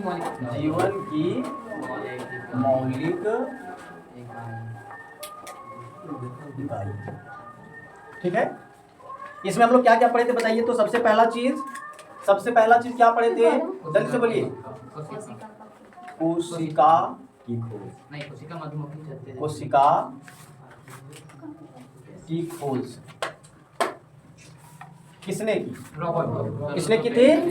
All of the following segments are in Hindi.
जीवन की मौलिक इकाई। ठीक है, इसमें हम लोग क्या क्या पढ़े थे बताइए। तो सबसे पहला चीज क्या पढ़े थे, जल्दी से बोलिए। कोशिका की खोज। कोशिका की खोज किसने की? किसने की थी?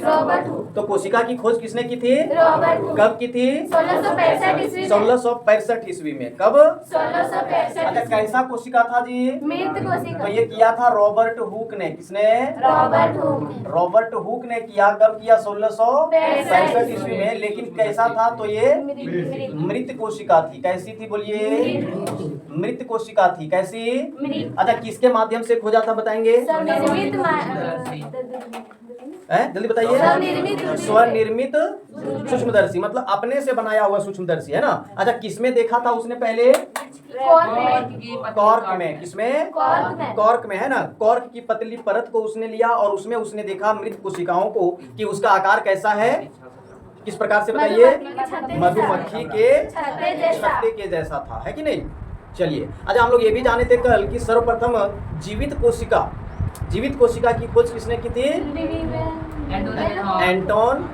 तो कोशिका की खोज किसने की थी? कब की थी? 1665 ईस्वी में। कब? 1665। अच्छा, कैसा कोशिका था जी? मृत कोशिका। तो ये किया था रॉबर्ट हुक ने। किसने? रॉबर्ट हुक ने किया। कब किया? 1665 ईस्वी में। लेकिन कैसा था? तो ये मृत कोशिका थी। कैसी थी बोलिए? मृत कोशिका थी। कैसी? अच्छा, किसके माध्यम से खोजा था बताएंगे? जल्दी बताइए। स्वनिर्मित सूक्ष्मदर्शी, मतलब अपने से बनाया हुआ सूक्ष्मदर्शी, है ना। अच्छा, किसमें देखा था उसने पहले? कॉर्क में। किसमें? कॉर्क में, है ना। कॉर्क की पतली परत को उसने लिया और उसमें उसने देखा मृत कोशिकाओं को कि उसका आकार कैसा है। किस प्रकार से बताइए? मधुमक्खी के छत्ते के जैसा था, है कि नहीं। चलिए, अच्छा, हम लोग ये भी जाने थे कल कि सर्वप्रथम जीवित कोशिका की खोज किसने की थी? Anton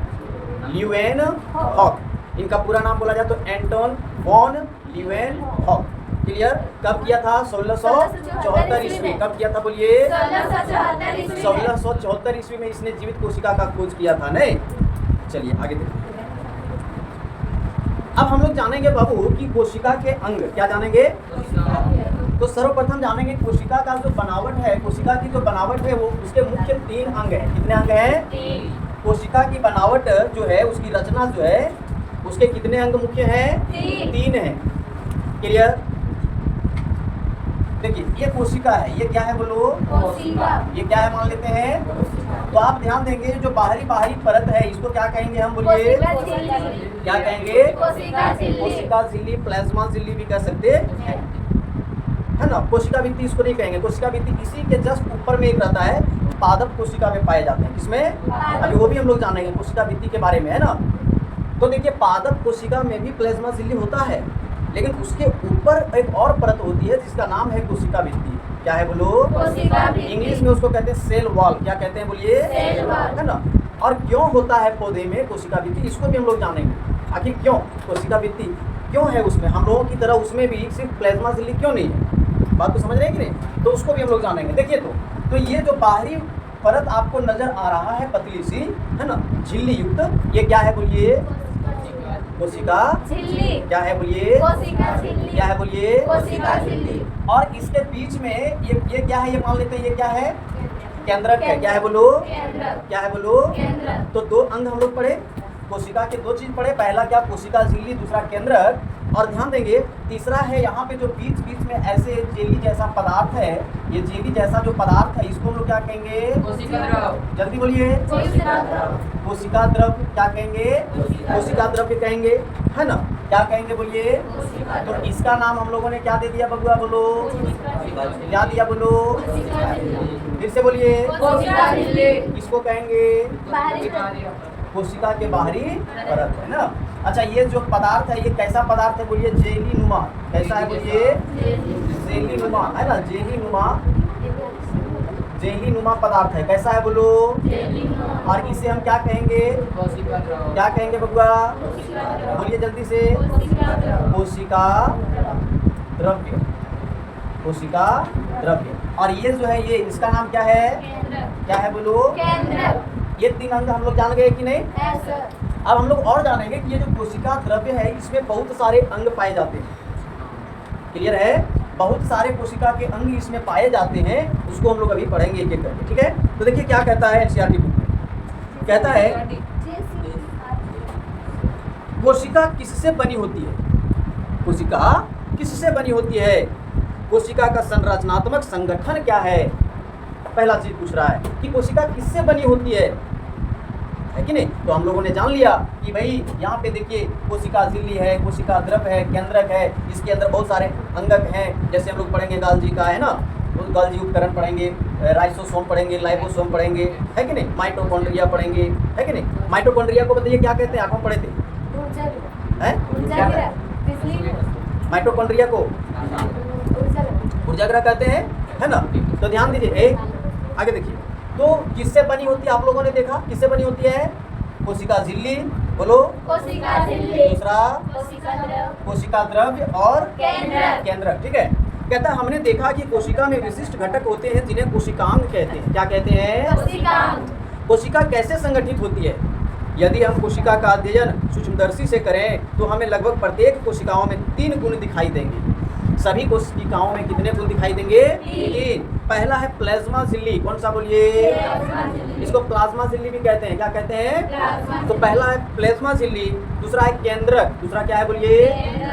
Leeuwenhoek. इनका पूरा नाम बोला जाए तो एंटोन वॉन ल्यूवेनहॉक। क्लियर? कब किया था? 1674 ईस्वी। कब किया था बोलिए? 1674 ईस्वी में इसने जीवित कोशिका का खोज किया था। नहीं, चलिए आगे देखिए। अब हम लोग जानेंगे बाबू कि कोशिका के अंग। क्या जानेंगे? तो सर्वप्रथम जानेंगे कोशिका का जो बनावट है। कोशिका की जो बनावट है वो उसके मुख्य 3 अंग हैं। कितने अंग हैं? कोशिका की बनावट जो है, उसकी रचना जो है, उसके कितने अंग मुख्य हैं? 3 हैं। क्लियर? देखिए, ये कोशिका है। ये क्या है बोलो? कोशिका। ये क्या है मान लेते हैं। तो आप ध्यान देंगे, जो बाहरी परत है इसको क्या कहेंगे हम बोलिए? क्या कहेंगे? कोशिका झिल्ली, प्लाज्मा झिल्ली भी कह सकते हैं, है ना। कोशिका भित्ति इसको नहीं कहेंगे। कोशिका भित्ति इसी के जस्ट ऊपर में एक रहता है, पादप कोशिका में पाए जाते हैं। किसमें? अभी वो भी हम लोग जानेंगे कोशिका भित्ति के बारे में, है ना। तो देखिए, पादप कोशिका में भी प्लाज्मा झिल्ली होता है, लेकिन उसके ऊपर एक और परत होती है जिसका नाम है कोशिका भित्ति। क्या है बोलो? इंग्लिश में उसको कहते हैं सेल वॉल। क्या कहते हैं बोलिए? है ना। और क्यों होता है पौधे में कोशिका भित्ति, इसको भी हम लोग जानेंगे। आखिर क्यों कोशिका भित्ति क्यों है उसमें, हम लोगों की तरह उसमें भी सिर्फ प्लाज्मा झिल्ली क्यों नहीं है। बात तो समझ रहे हैं कि नहीं? तो उसको भी हम लोग जानेंगे। देखिए, तो ये जो बाहरी परत आपको नजर आ रहा है पतली सी, है ना, झिल्ली युक्त, ये क्या है बोलिए? कोशिका झिल्ली। क्या है बोलिए? कोशिका झिल्ली। क्या है बोलिए? कोशिका झिल्ली। और इसके बीच में ये क्या है? ये मान लेते हैं ये क्या है? केंद्रक है। क्या है बोलो? क्या है बोलो? तो 2 अंग हम लोग पढ़े, कोशिका के 2 चीज पढ़े। पहला क्या? कोशिका झिल्ली, दूसरा केंद्रक। और ध्यान देंगे, तीसरा है यहाँ पे जो बीच में ऐसे जेली जैसा पदार्थ है, ये जेली जैसा जो पदार्थ है इसको हम लोग क्या कहेंगे? कोशिका द्रव। जल्दी बोलिए। कोशिका द्रव। क्या कहेंगे? कोशिका द्रव्य कहेंगे, है ना। क्या कहेंगे बोलिए? तो इसका नाम हम लोगों ने क्या दे दिया बबुआ बोलो? क्या दिया बोलो? फिर से बोलिए। किसको कहेंगे? कोशिका के बाहरी परत, है ना। अच्छा, ये जो पदार्थ है ये कैसा पदार्थ है बोलिए? जेली नुमा। कैसा है बोलिए? जेली नुमा, है ना। जेली नुमा पदार्थ है। कैसा है बोलो? और इसे हम क्या कहेंगे? क्या कहेंगे बबुआ? बोलिए जल्दी से। कोशिका द्रव्य। कोशिका द्रव्य। और ये जो है, ये इसका नाम क्या है? क्या है बोलो? ये 3 अंग हम लोग जान गए कि नहीं? अब हम लोग और जानेंगे कि ये जो कोशिका द्रव्य है इसमें बहुत सारे अंग पाए जाते हैं। क्लियर है? बहुत सारे कोशिका के अंग इसमें पाए जाते हैं, उसको हम लोग अभी पढ़ेंगे एक एक करके। ठीक है? तो देखिए क्या कहता है एनसीईआरटी बुक में। कहता है कोशिका किससे बनी होती है? कोशिका किससे बनी होती है? कोशिका का संरचनात्मक संगठन क्या है? पहला चीज पूछ रहा है कि कोशिका किससे बनी होती है कि नहीं। तो हम लोगों ने जान लिया कि भाई यहाँ पे देखिए कोशिका झिल्ली है, कोशिका द्रव है, केंद्रक है, इसके अंदर बहुत सारे अंगक हैं, जैसे हम लोग पढ़ेंगे गाल्जी का, है ना, गोल्जी उपकरण पढ़ेंगे, राइसोसोम पढ़ेंगे, लाइपोसोम पढ़ेंगे, है कि नहीं, माइटोकॉन्ड्रिया पढ़ेंगे, है कि नहीं। माइटोकॉन्ड्रिया को बताइए क्या कहते हैं, आठवां पढ़े थे माइटोकॉन्ड्रिया को ऊर्जाग्रह कहते हैं, है ना। तो ध्यान दीजिए, आगे देखिए, तो किससे बनी होती है, आप लोगों ने देखा किससे बनी होती है, कोशिका झिल्ली, बोलो कोशिका झिल्ली, दूसरा कोशिका द्रव्य और केंद्रक, ठीक है। कहता है हमने देखा कि कोशिका में विशिष्ट घटक होते हैं जिन्हें कोशिकांग कहते हैं। क्या कहते हैं, कोशिका कैसे संगठित होती है। यदि हम कोशिका का अध्ययन सूक्ष्मदर्शी से करें तो हमें लगभग प्रत्येक कोशिकाओं में 3 गुण दिखाई देंगे। सभी कोशिकाओं में कितने गुण दिखाई देंगे, 3। पहला है प्लाज्मा झिल्ली, कौन सा बोलिए, इसको प्लाज्मा झिल्ली भी कहते हैं। क्या कहते हैं, तो पहला है प्लाज्मा झिल्ली, दूसरा है केंद्रक, दूसरा क्या है बोलिए,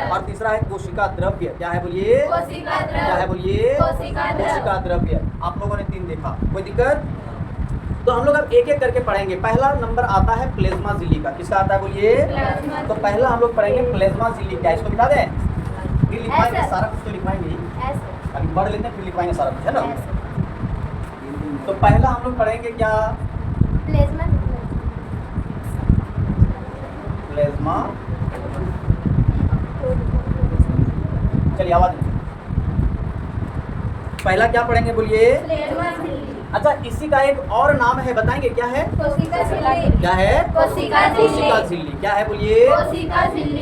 और तीसरा है कोशिका द्रव्य। क्या है बोलिए, क्या है बोलिए, कोशिका द्रव्य। आप लोगों ने 3 देखा, कोई दिक्कत। तो हम लोग अब एक एक करके पढ़ेंगे। पहला नंबर आता है प्लाज्मा झिल्ली का, किसका आता है बोलिए, तो पहला हम लोग पढ़ेंगे प्लाज्मा झिल्ली। क्या इसको बिठा दें, फिर लिखवाएंगे सारा कुछ, तो लिखवाएंगे अभी पढ़ लेते हैं, फिर लिखवाएंगे सारा कुछ, है ना। तो पहला हम लोग पढ़ेंगे क्या, प्लाज्मा, चलिए आवाज, पहला क्या पढ़ेंगे बोलिए, अच्छा इसी का एक और नाम है, बताएंगे क्या है, क्या है, कोशिका झिल्ली। क्या है बोलिए,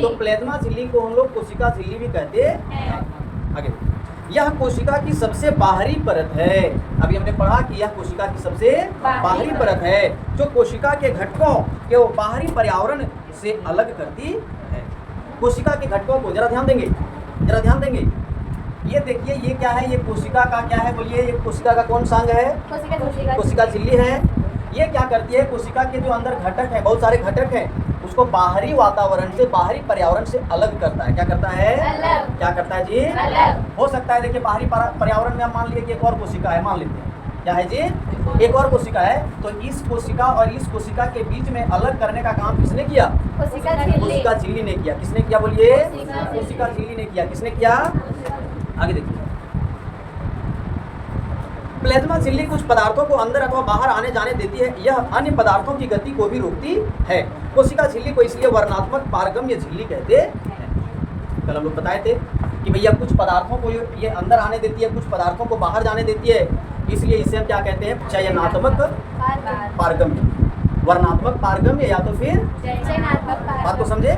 तो प्लाज्मा झिल्ली को हम लोग कोशिका झिल्ली भी कहते हैं। आगे, यह कोशिका की सबसे बाहरी परत है। अभी हमने पढ़ा कि यह कोशिका की सबसे बाहरी परत है जो कोशिका के घटकों के बाहरी पर्यावरण से अलग करती है। कोशिका के घटकों को जरा ध्यान देंगे, जरा ध्यान देंगे। ये देखिए, ये क्या है, ये कोशिका का क्या है बोलिए, ये कोशिका का कौन सा अंग है, कोशिका झिल्ली है। ये क्या करती है, कोशिका के जो अंदर घटक है, बहुत सारे घटक हैं, उसको बाहरी वातावरण से, बाहरी पर्यावरण से अलग करता है। क्या करता है, अलग। क्या करता है जी, अलग। हो सकता है देखिए बाहरी पर्यावरण में हम मान लिए कि एक और कोशिका है, मान लेते हैं, क्या है जी, एक और कोशिका है, तो इस कोशिका और इस कोशिका के बीच में अलग करने का काम किसने किया, कोशिका झिल्ली ने किया। किसने किया बोलिए, कोशिका झिल्ली ने किया। किसने किया, आगे देखिए, प्लाज्मा झिल्ली कुछ पदार्थों को अंदर अथवा बाहर आने जाने देती है। यह अन्य पदार्थों की गति को भी रोकती है। कोशिका झिल्ली को इसलिए वर्णात्मक पारगम्य झिल्ली कहते हैं। कल हम लोग बताए थे कि भैया कुछ पदार्थों को ये अंदर आने देती है, कुछ पदार्थों को बाहर जाने देती है, इसलिए इसे हम क्या कहते हैं, चयनात्मक पारगम्य, वर्णात्मक पारगम्य, या तो फिर बात को समझे।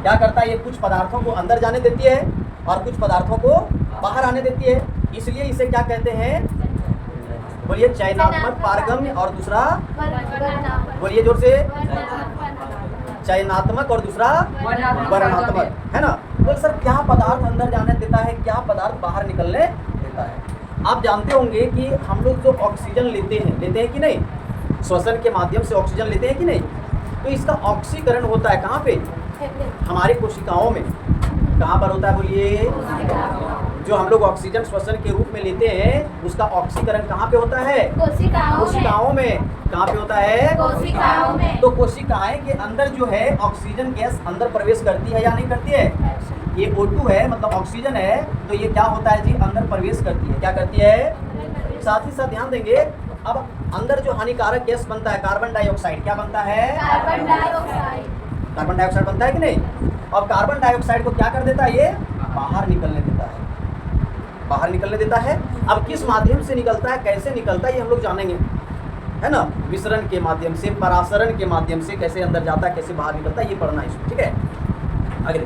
क्या करता है, ये कुछ पदार्थों को अंदर जाने देती है और कुछ पदार्थों को बाहर आने देती है, इसलिए इसे क्या कहते हैं बोलिए, चयनात्मक पारगम्य, और दूसरा बोलिए जोर से, चयनात्मक और दूसरा वर्णात्मक, है ना। तो सर क्या पदार्थ अंदर जाने देता है, क्या पदार्थ बाहर निकलने देता है। आप जानते होंगे कि हम लोग जो ऑक्सीजन लेते हैं कि नहीं, श्वसन के माध्यम से ऑक्सीजन लेते हैं कि नहीं, तो इसका ऑक्सीकरण होता है कहाँ पे, हमारे कोशिकाओं में। कहाँ पर होता है बोलिए, जो हम लोग ऑक्सीजन श्वसन के रूप में लेते हैं उसका ऑक्सीकरण कहाँ पे होता है, कोशिकाओं में। कहाँ पे होता है, कोशिकाओं में। तो कोशिकाएं के अंदर जो है ऑक्सीजन गैस अंदर प्रवेश करती है या नहीं करती है, ये O2 है, मतलब ऑक्सीजन है, तो ये क्या होता है जी, अंदर प्रवेश करती है। क्या करती है, साथ ही साथ ध्यान देंगे, अब अंदर जो हानिकारक गैस बनता है कार्बन डाइऑक्साइड, क्या बनता है, कार्बन डाइऑक्साइड बनता है कि नहीं। अब कार्बन डाइऑक्साइड को क्या कर देता है, ये बाहर निकलने देता है, बाहर निकलने देता है। अब किस माध्यम से निकलता है, कैसे निकलता है, ये हम लोग जानेंगे, है ना। विसरण के माध्यम से, परासरण के माध्यम से, कैसे अंदर जाता है, कैसे बाहर निकलता है, ये पढ़ना है इसको, ठीक है। आगे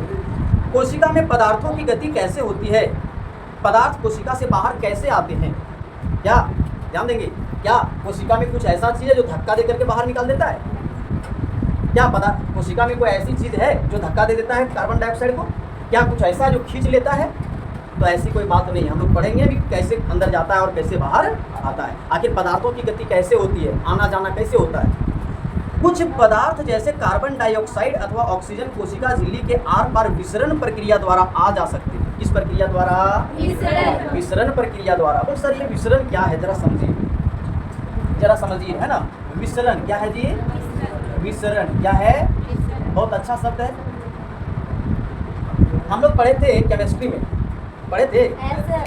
कोशिका में पदार्थों की गति कैसे होती है, पदार्थ कोशिका से बाहर कैसे आते हैं। क्या ध्यान देंगे, क्या कोशिका में कुछ ऐसा चीज़ है जो धक्का दे करके बाहर निकाल देता है, क्या पता कोशिका में कोई ऐसी चीज़ है जो धक्का दे देता है कार्बन डाइऑक्साइड को, क्या कुछ ऐसा जो खींच लेता है, तो ऐसी कोई बात नहीं। हम लोग पढ़ेंगे भी कैसे अंदर जाता है और कैसे बाहर आता है, आखिर पदार्थों की गति कैसे होती है, आना जाना कैसे होता है। कुछ पदार्थ जैसे कार्बन डाइऑक्साइड अथवा ऑक्सीजन कोशिका झिल्ली के आर पार विसरण प्रक्रिया द्वारा आ जा सकते हैं। किस प्रक्रिया द्वारा, विसरण प्रक्रिया द्वारा। बोल सर ये विसरण क्या है, जरा समझिए, जरा समझिए, है ना। विसरण क्या है जी, विसरण क्या है, बहुत अच्छा शब्द है। हम लोग पढ़े थे केमिस्ट्री में, पढ़े थे?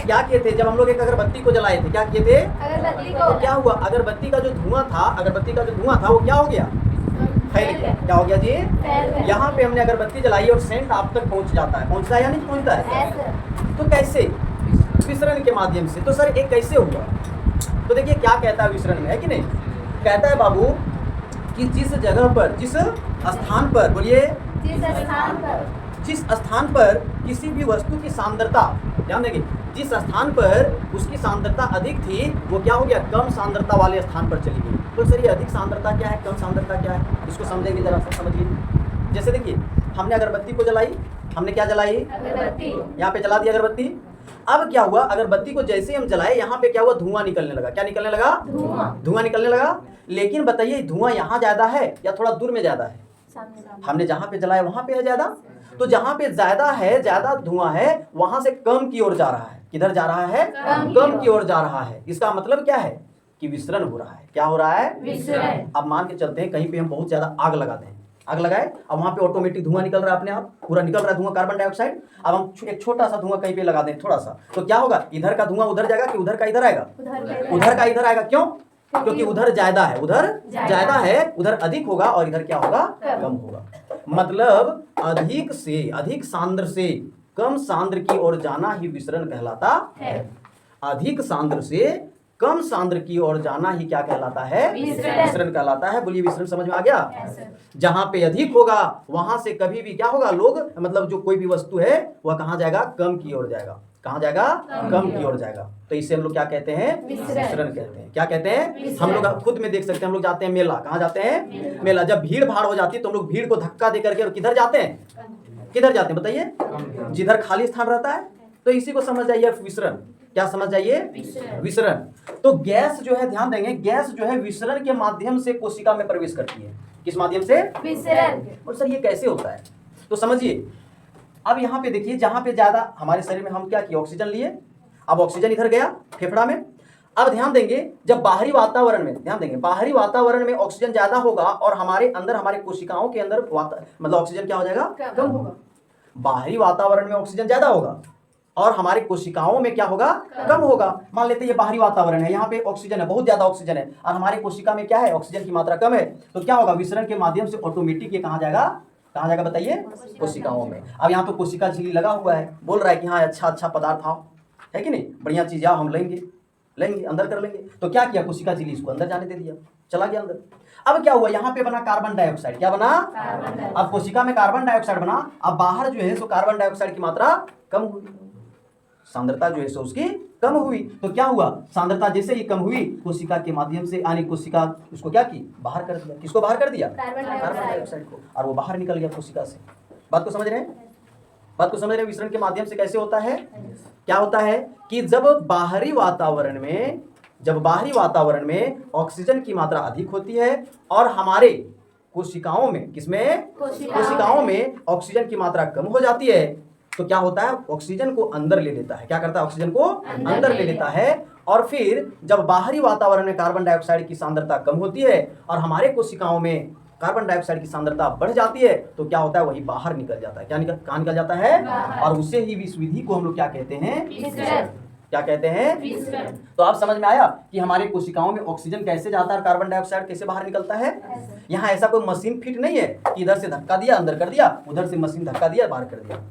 क्या किए थे जब हम लोग एक अगरबत्ती को जलाए थे? क्या किए थे? अगरबत्ती को तो क्या हुआ? अगरबत्ती का जो धुआं था वो क्या हो गया? फैल गया। क्या हो गया जी? यहाँ पे हमने अगरबत्ती जलाई और सेंट आप तक पहुँच जाता है, पहुँचता है या नहीं पहुँचता है? तो कैसे? विसरण के माध्यम से। तो सर एक कैसे हुआ? तो देखिए क्या कहता है विसरण में, है कि नहीं? कहता है बाबू कि जिस जगह पर, जिस स्थान पर, बोलिए, जिस स्थान पर किसी भी वस्तु की सांद्रता, ध्यान देंगे, जिस स्थान पर उसकी सांद्रता अधिक थी वो क्या हो गया? कम सांद्रता वाले स्थान पर चली गई। तो सर ये अधिक सांद्रता क्या है, कम सांद्रता क्या है, इसको समझेंगे जरा सा, समझिए। जैसे देखिए हमने अगरबत्ती को जलाई, हमने क्या जलाई? अगरबत्ती। यहाँ पे जला दी अगरबत्ती। अब क्या हुआ? अगरबत्ती को जैसे हम जलाए यहाँ पे क्या हुआ? धुआं निकलने लगा। क्या निकलने लगा? धुआं निकलने लगा। लेकिन बताइए धुआं यहाँ ज्यादा है या थोड़ा दूर में ज्यादा है? हमने जहाँ पे जलाया वहां पे है ज्यादा। तो जहाँ पे ज्यादा है, ज्यादा धुआं है, वहां से कम की ओर जा रहा है। किधर जा रहा है? कम की ओर जा रहा है। इसका मतलब क्या है कि विसरण हो रहा है। क्या हो रहा है? विसरण। अब मान के चलते हैं कहीं पे हम बहुत ज्यादा आग लगाते हैं, आग लगाए, अब वहां पे ऑटोमेटिक धुआं निकल रहा है, अपने आप पूरा निकल रहा है धुआं, कार्बन डाइऑक्साइड। अब हम एक छोटा सा धुआं कहीं पे लगा दें, थोड़ा सा, तो क्या होगा? इधर का धुआं उधर जाएगा कि उधर का इधर आएगा? उधर का इधर आएगा। क्यों? क्योंकि उधर ज्यादा है, उधर ज्यादा है, उधर अधिक होगा और इधर क्या होगा? कम होगा। मतलब अधिक से अधिक सांद्र से कम सांद्र की ओर जाना ही विसरण कहलाता है। अधिक सांद्र से कम सांद्र की ओर जाना ही क्या कहलाता है? विसरण कहलाता है। बोलिए विसरण समझ में आ गया? जहां पे अधिक होगा वहां से कभी भी क्या होगा? लोग, मतलब जो कोई भी वस्तु है वह कहां जाएगा? कम की ओर जाएगा। कहां जाएगा? कम की ओर जाएगा। तो इसे हम लोग क्या कहते हैं? विसरण कहते हैं। क्या कहते हैं? हम लोग खुद में देख सकते हैं, हम लोग जाते हैं मेला। कहां जाते हैं? मेला। जब भीड़ भाड़ हो जाती है तो हम लोग भीड़ को धक्का दे करके और किधर जाते हैं? किधर जाते हैं बताइए? जिधर खाली स्थान रहता है। तो इसी को समझ जाइए विसरण। क्या समझ जाइए? विसरण। तो गैस जो है, ध्यान देंगे, गैस जो है विसरण के माध्यम से कोशिका में प्रवेश करती है। किस माध्यम से? विसरण। और सर ये कैसे होता है? तो समझिए, अब यहाँ पे देखिए, जहां पे ज्यादा हमारे शरीर में हम क्या किए? ऑक्सीजन लिए। अब ऑक्सीजन इधर गया फेफड़ा में। अब ध्यान देंगे, जब बाहरी वातावरण में, ध्यान देंगे, बाहरी वातावरण में ऑक्सीजन ज्यादा होगा और हमारे अंदर, हमारे कोशिकाओं के अंदर मतलब ऑक्सीजन क्या हो जाएगा? कम होगा। बाहरी वातावरण में ऑक्सीजन ज्यादा होगा और हमारे कोशिकाओं में क्या होगा? कम होगा। मान लेते हैं ये बाहरी वातावरण है, यहाँ पे ऑक्सीजन है, बहुत ज्यादा ऑक्सीजन है, और हमारे कोशिका में क्या है? ऑक्सीजन की मात्रा कम है। तो क्या होगा? विसरण के माध्यम से ऑटोमेटिक ये कहाँ जाएगा? कहाँ जाएगा बताइए? कोशिकाओं में। अब यहाँ पे कोशिका झिल्ली लगा हुआ है, बोल रहा है कि हाँ अच्छा पदार्थ आओ, है कि नहीं, बढ़िया चीज आओ, हम लेंगे अंदर कर लेंगे। तो क्या किया? कोशिका झिल्ली इसको अंदर जाने दे दिया, चला गया अंदर। अब क्या हुआ? यहाँ पे बना कार्बन डाइऑक्साइड। क्या बना? अब कोशिका में कार्बन डाइऑक्साइड बना, अब बाहर जो है सो कार्बन डाइऑक्साइड की मात्रा कम हुई, सांद्रता जो है सो उसकी कम हुई। तो क्या हुआ? सांद्रता जैसे ही कम हुई, कोशिका के माध्यम से यानी कोशिका उसको क्या की? बाहर कर दिया। किसको बाहर कर दिया? कार्बन डाइऑक्साइड को। और वो बाहर निकल गया कोशिका से। बात को समझ रहे हैं? बात को समझ रहे हैं? विसरण के माध्यम से कैसे होता है? क्या होता है कि जब बाहरी वातावरण में ऑक्सीजन की मात्रा अधिक होती है और हमारे कोशिकाओं में, किसमें? कोशिकाओं में ऑक्सीजन की मात्रा कम हो जाती है, तो क्या होता है? ऑक्सीजन को अंदर ले लेता है। क्या करता है? ऑक्सीजन को अंदर ले लेता है। और फिर जब बाहरी वातावरण में कार्बन डाइऑक्साइड की सांद्रता कम होती है और हमारे कोशिकाओं में कार्बन डाइऑक्साइड की सांद्रता बढ़ जाती है, तो क्या होता है? वही बाहर निकल जाता है। कहाँ निकल जाता है? और उसे ही इस विधि को हम लोग क्या कहते हैं? क्या कहते हैं? तो आप समझ में आया कि हमारे कोशिकाओं में ऑक्सीजन कैसे जाता है और कार्बन डाइऑक्साइड कैसे बाहर निकलता है। यहाँ ऐसा कोई मशीन फिट नहीं है कि इधर से धक्का दिया अंदर कर दिया, उधर से मशीन धक्का दिया बाहर कर दिया।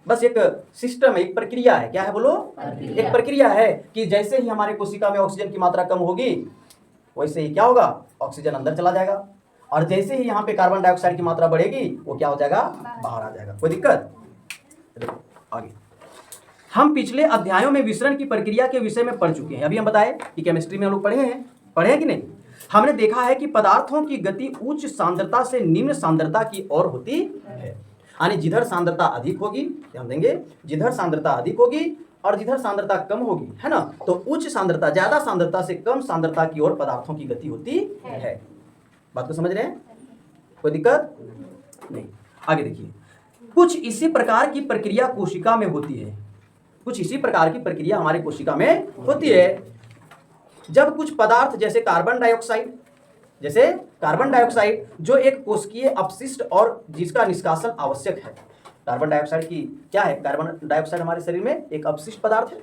बस एक सिस्टम है, एक प्रक्रिया है। क्या है बोलो? एक प्रक्रिया है कि जैसे ही हमारे कोशिका में ऑक्सीजन की मात्रा कम होगी, वैसे ही क्या होगा? ऑक्सीजन अंदर चला जाएगा, और जैसे ही यहाँ पे कार्बन डाइऑक्साइड की मात्रा बढ़ेगी, वो क्या हो जाएगा? बाहर आ जाएगा। कोई दिक्कत? आगे हम पिछले अध्यायों में विसरण की प्रक्रिया के विषय में पढ़ चुके हैं। अभी हम बताए कि केमिस्ट्री में हम लोग पढ़े हैं कि नहीं? हमने देखा है कि पदार्थों की गति उच्च सांद्रता से निम्न सांद्रता की ओर होती है। यानी जिधर सांद्रता अधिक होगी, ध्यान देंगे, जिधर सांद्रता अधिक होगी और जिधर सांद्रता कम होगी, है ना, तो उच्च सांद्रता, ज्यादा सांद्रता से कम सांद्रता की ओर पदार्थों की गति होती है। बात को समझ रहे हैं? कोई दिक्कत नहीं। आगे देखिए, कुछ इसी प्रकार की प्रक्रिया कोशिका में होती है। कुछ इसी प्रकार की प्रक्रिया हमारी कोशिका में होती है जब कुछ पदार्थ जैसे कार्बन डाइऑक्साइड जो एक कोशिकीय अपशिष्ट और जिसका निष्कासन आवश्यक है, कार्बन डाइऑक्साइड की क्या है, कार्बन डाइऑक्साइड हमारे शरीर में एक अपशिष्ट पदार्थ है,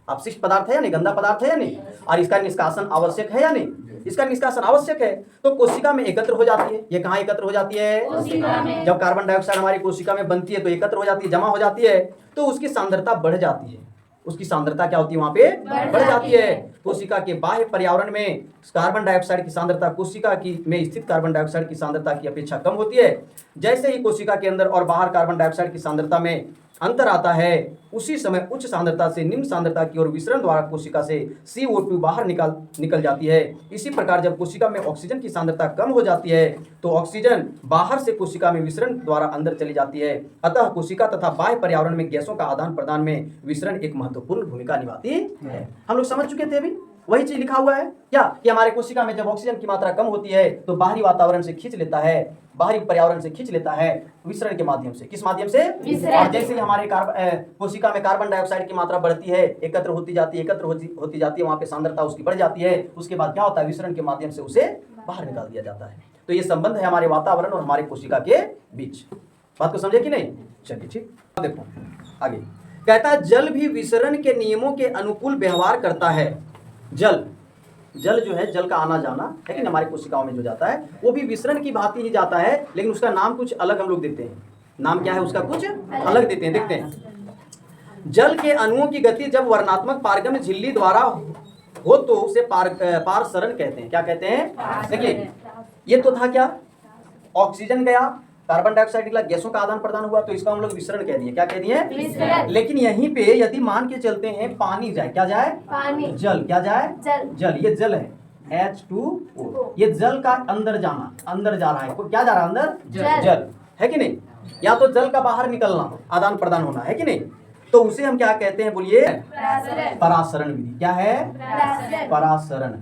अपशिष्ट पदार्थ है या नहीं, गंदा पदार्थ है या नहीं, और इसका निष्कासन आवश्यक है या नहीं, इसका निष्कासन आवश्यक है। तो कोशिका में एकत्र हो जाती है। ये कहाँ एकत्र हो जाती है? कोशिका में। जब कार्बन डाइऑक्साइड हमारी कोशिका में बनती है तो एकत्र हो जाती है, जमा हो जाती है, तो उसकी सांद्रता बढ़ जाती है। उसकी सांद्रता क्या होती है? वहां पे बढ़ जाती है। कोशिका के बाह्य पर्यावरण में कार्बन डाइऑक्साइड की सांद्रता कोशिका की में स्थित कार्बन डाइऑक्साइड की सांद्रता की अपेक्षा कम होती है। जैसे ही कोशिका के अंदर और बाहर कार्बन डाइऑक्साइड की सांद्रता में अंतर आता है, उसी समय उच्च सांद्रता से निम्न सांद्रता की ओर विसरण द्वारा कोशिका से CO2 बाहर निकल जाती है। इसी प्रकार जब कोशिका में ऑक्सीजन की सांद्रता कम हो जाती है तो ऑक्सीजन बाहर से कोशिका में विसरण द्वारा अंदर चली जाती है। अतः कोशिका तथा बाह्य पर्यावरण में गैसों का आदान प्रदान में विसरण एक महत्वपूर्ण भूमिका निभाती है। हम लोग समझ चुके थे अभी, वही चीज लिखा हुआ है क्या कि हमारे कोशिका में जब ऑक्सीजन की मात्रा कम होती है तो बाहरी वातावरण से खींच लेता है, बाहरी पर्यावरण से खींच लेता है विसरण के माध्यम से। किस माध्यम से? और जैसे ही हमारे कोशिका में कार्बन डाइऑक्साइड की मात्रा बढ़ती है, एकत्र होती जाती है, होती जाती है, वहां पे सांद्रता उसकी बढ़ जाती है। उसके बाद क्या होता है? विसरण के माध्यम से उसे बाहर निकाल दिया जाता है। तो ये संबंध है हमारे वातावरण और हमारे कोशिका के बीच। बात को समझे कि नहीं? चलिए ठीक, देखो आगे कहता है जल भी विसरण के नियमों के अनुकूल व्यवहार करता है। जल जो है, जल का आना जाना है कि हमारे कोशिकाओं में जो जाता है वो भी विसरण की भांति ही जाता है, लेकिन उसका नाम कुछ अलग हम लोग देते हैं। नाम क्या है उसका? कुछ अलग देते हैं। देखते हैं, जल के अणुओं की गति जब वर्णात्मक पारगम्य झिल्ली द्वारा हो तो उसे पारसरण कहते हैं। क्या कहते हैं? देखिए ये तो था क्या, ऑक्सीजन गया, कार्बन डाइऑक्साइड निकला, गैसों का आदान प्रदान हुआ, तो इसका हम लोग विसरण कह दिए। क्या कह दिए? लेकिन यहीं पे यदि मान के चलते हैं पानी जाए, क्या जाए? पानी। जल क्या जाए? जल। ये जल है H2O, ये जल का अंदर जाना, अंदर जा रहा है, क्या जा रहा है अंदर? जल है कि नहीं? या तो जल का बाहर निकलना, आदान प्रदान होना, है कि नहीं? तो उसे हम क्या कहते हैं? बोलिए, परासरण विधि। क्या है? परासरण।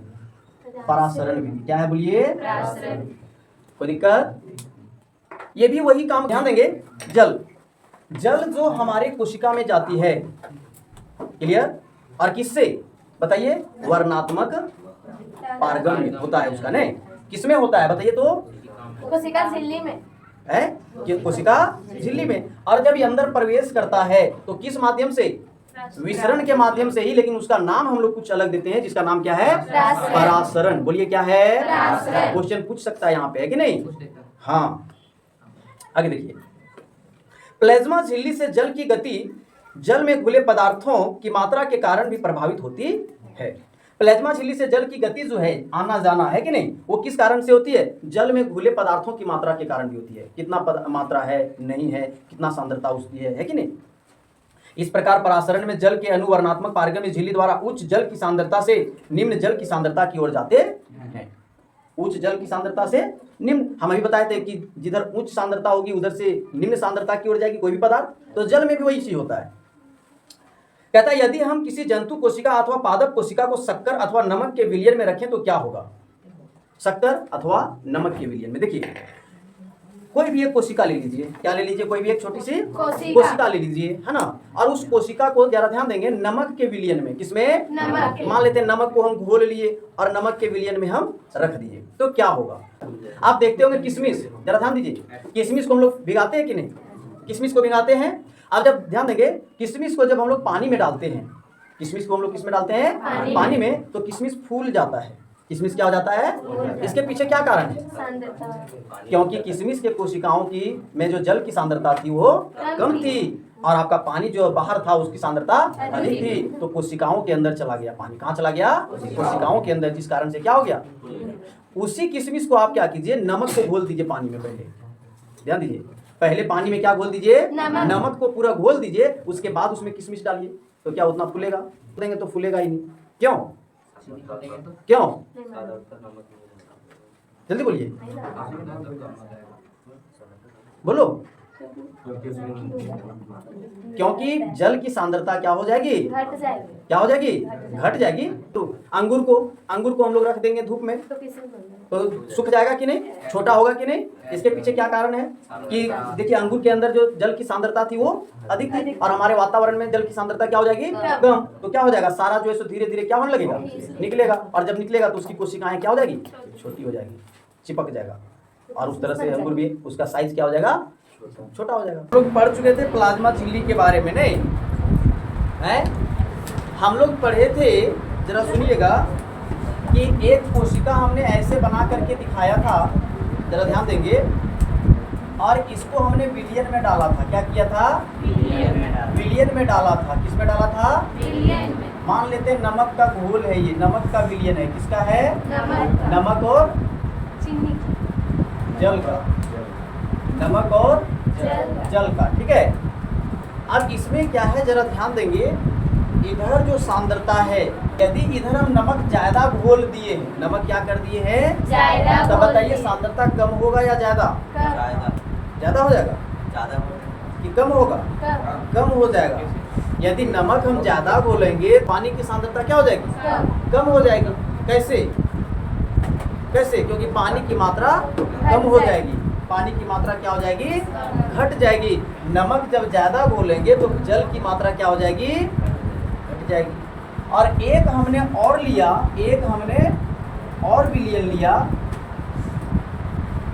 परासरण विधि क्या है? बोलिए। कोई दिक्कत? ये भी वही काम, ध्यान देंगे। जल जो हमारे कोशिका में जाती है, क्लियर? और किससे बताइए? वर्णात्मक पारगम्य होता है उसका, नहीं किसमें होता है बताइए? तो कोशिका झिल्ली में है कि कोशिका झिल्ली में। और जब ये अंदर प्रवेश करता है तो किस माध्यम से? विसरण के माध्यम से ही, लेकिन उसका नाम हम लोग कुछ अलग देते हैं, जिसका नाम क्या है? परासरण। बोलिए क्या है? क्वेश्चन पूछ सकता है यहाँ पे, है कि नहीं? हाँ, आगे देखिए, प्लाज्मा झिल्ली से जल की गति जल में घुले पदार्थों की मात्रा के कारण भी प्रभावित होती है। प्लाज्मा झिल्ली से जल की गति जो है, आना जाना, है कि नहीं, वो किस कारण से होती है? जल में घुले पदार्थों की मात्रा के कारण भी होती है। कितना मात्रा है, नहीं है, कितना सांद्रता उसकी है कि नहीं? इस प्रकार परासरण में जल के अणु वर्णात्मक पारगम्य झिल्ली द्वारा उच्च जल की सांद्रता से निम्न जल की सांद्रता की ओर जाते हैं। उच्च जल की सांद्रता से निम्न, हम अभी बताए थे कि जिधर उच्च सांद्रता होगी उधर से निम्न सांद्रता की ओर जाएगी कोई भी पदार्थ, तो जल में भी वही चीज होता है। कहता है यदि हम किसी जंतु कोशिका अथवा पादप कोशिका को शक्कर अथवा नमक के विलयन में रखें तो क्या होगा? शक्कर अथवा नमक के विलयन में, देखिए कोई भी एक कोशिका ले लीजिए, क्या ले लीजिए? कोई भी एक छोटी सी कोशिका ले लीजिए, है ना, और उस कोशिका को जरा ध्यान देंगे नमक के विलयन में। किसमें? नमक। मान लेते हैं नमक को हम घोल लिए और नमक के विलयन में हम रख दिए, तो क्या होगा? आप देखते होंगे किशमिश, जरा ध्यान दीजिए, किशमिश को हम लोग भिगाते हैं कि नहीं? किशमिश को भिगाते हैं। अब जब ध्यान देंगे, किशमिश को जब हम लोग पानी में डालते हैं, किशमिश को हम लोग किस में डालते हैं? पानी में, तो किशमिश फूल जाता है। किशमिश क्या हो जाता है? इसके पीछे क्या कारण है? क्योंकि किशमिश के कोशिकाओं की में जो जल की सांद्रता थी वो कम थी और आपका पानी जो बाहर था उसकी सांद्रता अधिक थी, तो कोशिकाओं के अंदर चला गया पानी। कहाँ चला गया? कोशिकाओं के अंदर, जिस कारण से क्या हो गया? उसी किशमिश को आप क्या कीजिए? नमक को घोल दीजिए पानी में। पहले ध्यान दीजिए, पहले पानी में क्या घोल दीजिए? नमक को पूरा घोल दीजिए, उसके बाद उसमें किशमिश डालिए, तो क्या उतना फूलेगा? देंगे तो फूलेगा ही नहीं। क्यों? क्यों? जल्दी बोलिए, बोलो। क्योंकि जल की सांद्रता क्या हो जाएगी? क्या हो जाएगी? घट जाएगी। तो अंगूर को हम लोग रख देंगे धूप में तो सूख जाएगा कि नहीं? छोटा होगा कि नहीं? इसके पीछे क्या कारण है कि देखिए अंगूर के अंदर जो जल की सांद्रता थी वो अधिक थी और हमारे वातावरण में जल की सांद्रता क्या हो जाएगी? कम। तो क्या हो जाएगा? सारा जो है सो धीरे धीरे क्या होने लगेगा? निकलेगा, और जब निकलेगा तो उसकी कोशिकाएं क्या हो जाएगी? छोटी हो जाएगी, चिपक जाएगा, और उस तरह से अंगूर भी उसका साइज क्या हो जाएगा? छोटा हो जाएगा। हम लोग पढ़ चुके थे प्लाज्मा झिल्ली के बारे में, नहीं है? हम लोग पढ़े थे, जरा सुनिएगा, कि एक कोशिका हमने ऐसे बना करके दिखाया था, जरा ध्यान देंगे, और इसको हमने विलियन में डाला था। क्या किया था? विलियन में डाला था। किस में डाला था? विलियन में। मान लेते हैं नमक का घोल है, ये नमक का विलियन है। किसका है? नमक और चीनी जल का। नमक और जल का, ठीक है। अब इसमें क्या है, जरा ध्यान देंगे, इधर जो सांद्रता है, यदि इधर हम नमक ज्यादा घोल दिए हैं, नमक क्या कर दिए हैं? ज्यादा तो घोल बताइए दिए। सांद्रता कम होगा या ज्यादा? ज्यादा हो जाएगा कि कम होगा? कम हो जाएगा। यदि नमक हम ज्यादा घोलेंगे, पानी की सांद्रता क्या हो जाएगी? कम हो जाएगी। कैसे? कैसे? क्योंकि पानी की मात्रा कम हो जाएगी। पानी की मात्रा क्या हो जाएगी? घट जाएगी। नमक जब ज्यादा घोलेंगे तो जल की मात्रा क्या हो जाएगी? घट जाएगी। और एक हमने और लिया, एक हमने और विलियन लिया,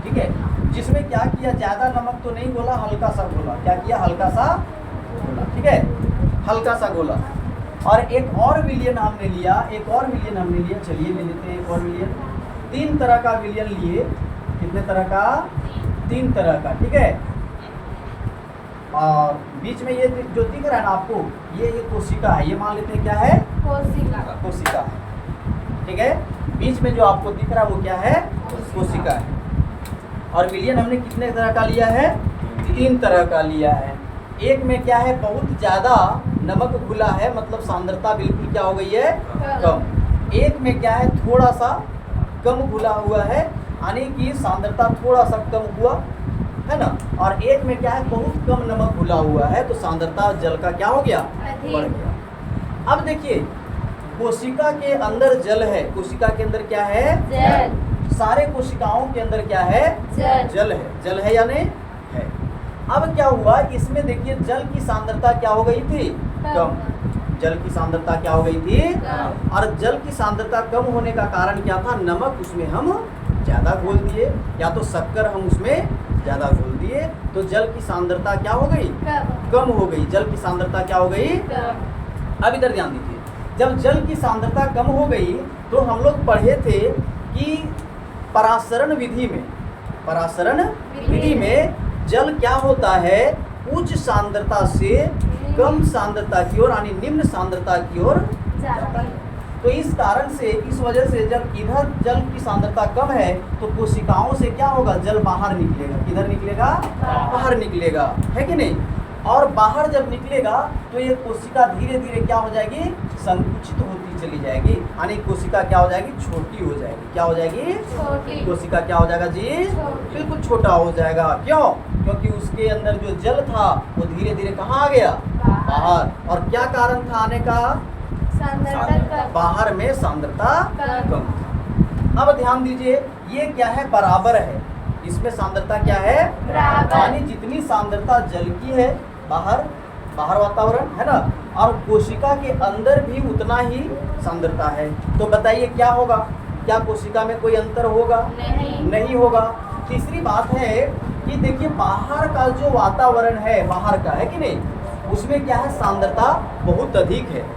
ठीक है, जिसमें क्या किया, ज्यादा नमक तो नहीं घोला, हल्का सा घोला। क्या किया? हल्का सा घोला, ठीक है, हल्का सा घोला। और एक और विलियन हमने लिया, एक और विलियन हमने लिया, चलिए ले लेते हैं एक और विलियन। 3 तरह का विलियन लिए। कितने तरह का? 3 तरह का, ठीक है। और बीच में ये जो दिख रहा है ना आपको, ये कोशिका है। ये मान लेते हैं क्या है? कोशिका है, ठीक है। बीच में जो आपको दिख रहा है वो क्या है? कोशिका है। और विलियन हमने कितने तरह का लिया है? 3 तरह का लिया है। एक में क्या है, बहुत ज़्यादा नमक घुला है, मतलब सांद्रता बिल्कुल क्या हो गई है? कम। एक में क्या है, थोड़ा सा कम घुला हुआ है, यानी कि सांद्रता थोड़ा सा कम हुआ है ना। और एक में क्या है, बहुत कम नमक घुला हुआ है, तो सांद्रता जल का क्या हो गया? बढ़ गया। अब देखिए, कोशिका के अंदर जल है। कोशिका के अंदर क्या है? जल। सारे कोशिकाओं के अंदर क्या है? जल है। जल है या नहीं है? अब क्या हुआ, इसमें देखिए जल की सांद्रता क्या हो गई थी? कम। जल की सांद्रता क्या हो गई थी? और जल की सांद्रता कम होने का कारण क्या था? नमक उसमें हम ज़्यादा घोल दिए, या तो शक्कर हम उसमें ज़्यादा घोल दिए, तो जल की सांद्रता क्या हो गई? कम हो गई। जल की सांद्रता क्या हो गई? अब इधर ध्यान दीजिए, जब जल की सांद्रता कम हो गई तो हम लोग पढ़े थे कि परासरण विधि में, परासरण विधि में जल क्या होता है, उच्च सांद्रता से कम सांद्रता की ओर, यानी निम्न सांद्रता की ओर जाता है। तो इस कारण से, इस वजह से जब इधर जल की सांद्रता कम है तो कोशिकाओं से क्या होगा, जल बाहर निकलेगा। किधर निकलेगा? बाहर निकलेगा, है कि नहीं। और बाहर जब निकलेगा तो ये कोशिका धीरे धीरे क्या हो जाएगी, संकुचित होती चली जाएगी, यानी कोशिका क्या हो जाएगी, छोटी हो जाएगी। क्या हो जाएगी? छोटी। कोशिका क्या हो जाएगा जी? बिल्कुल छोटा हो जाएगा। क्यों? क्योंकि उसके अंदर जो जल था वो धीरे धीरे कहाँ आ गया, बाहर। और क्या कारण था आने का? बाहर में सांद्रता कम। अब ध्यान दीजिए, ये क्या है, बराबर है। इसमें सांद्रता क्या है, यानी जितनी सांद्रता जल की है बाहर वातावरण है ना, और कोशिका के अंदर भी उतना ही सांद्रता है। तो बताइए क्या होगा, क्या कोशिका में कोई अंतर होगा? नहीं होगा। तीसरी बात है कि देखिए बाहर का जो वातावरण है, बाहर का है कि नहीं, उसमें क्या है, सांद्रता बहुत अधिक है।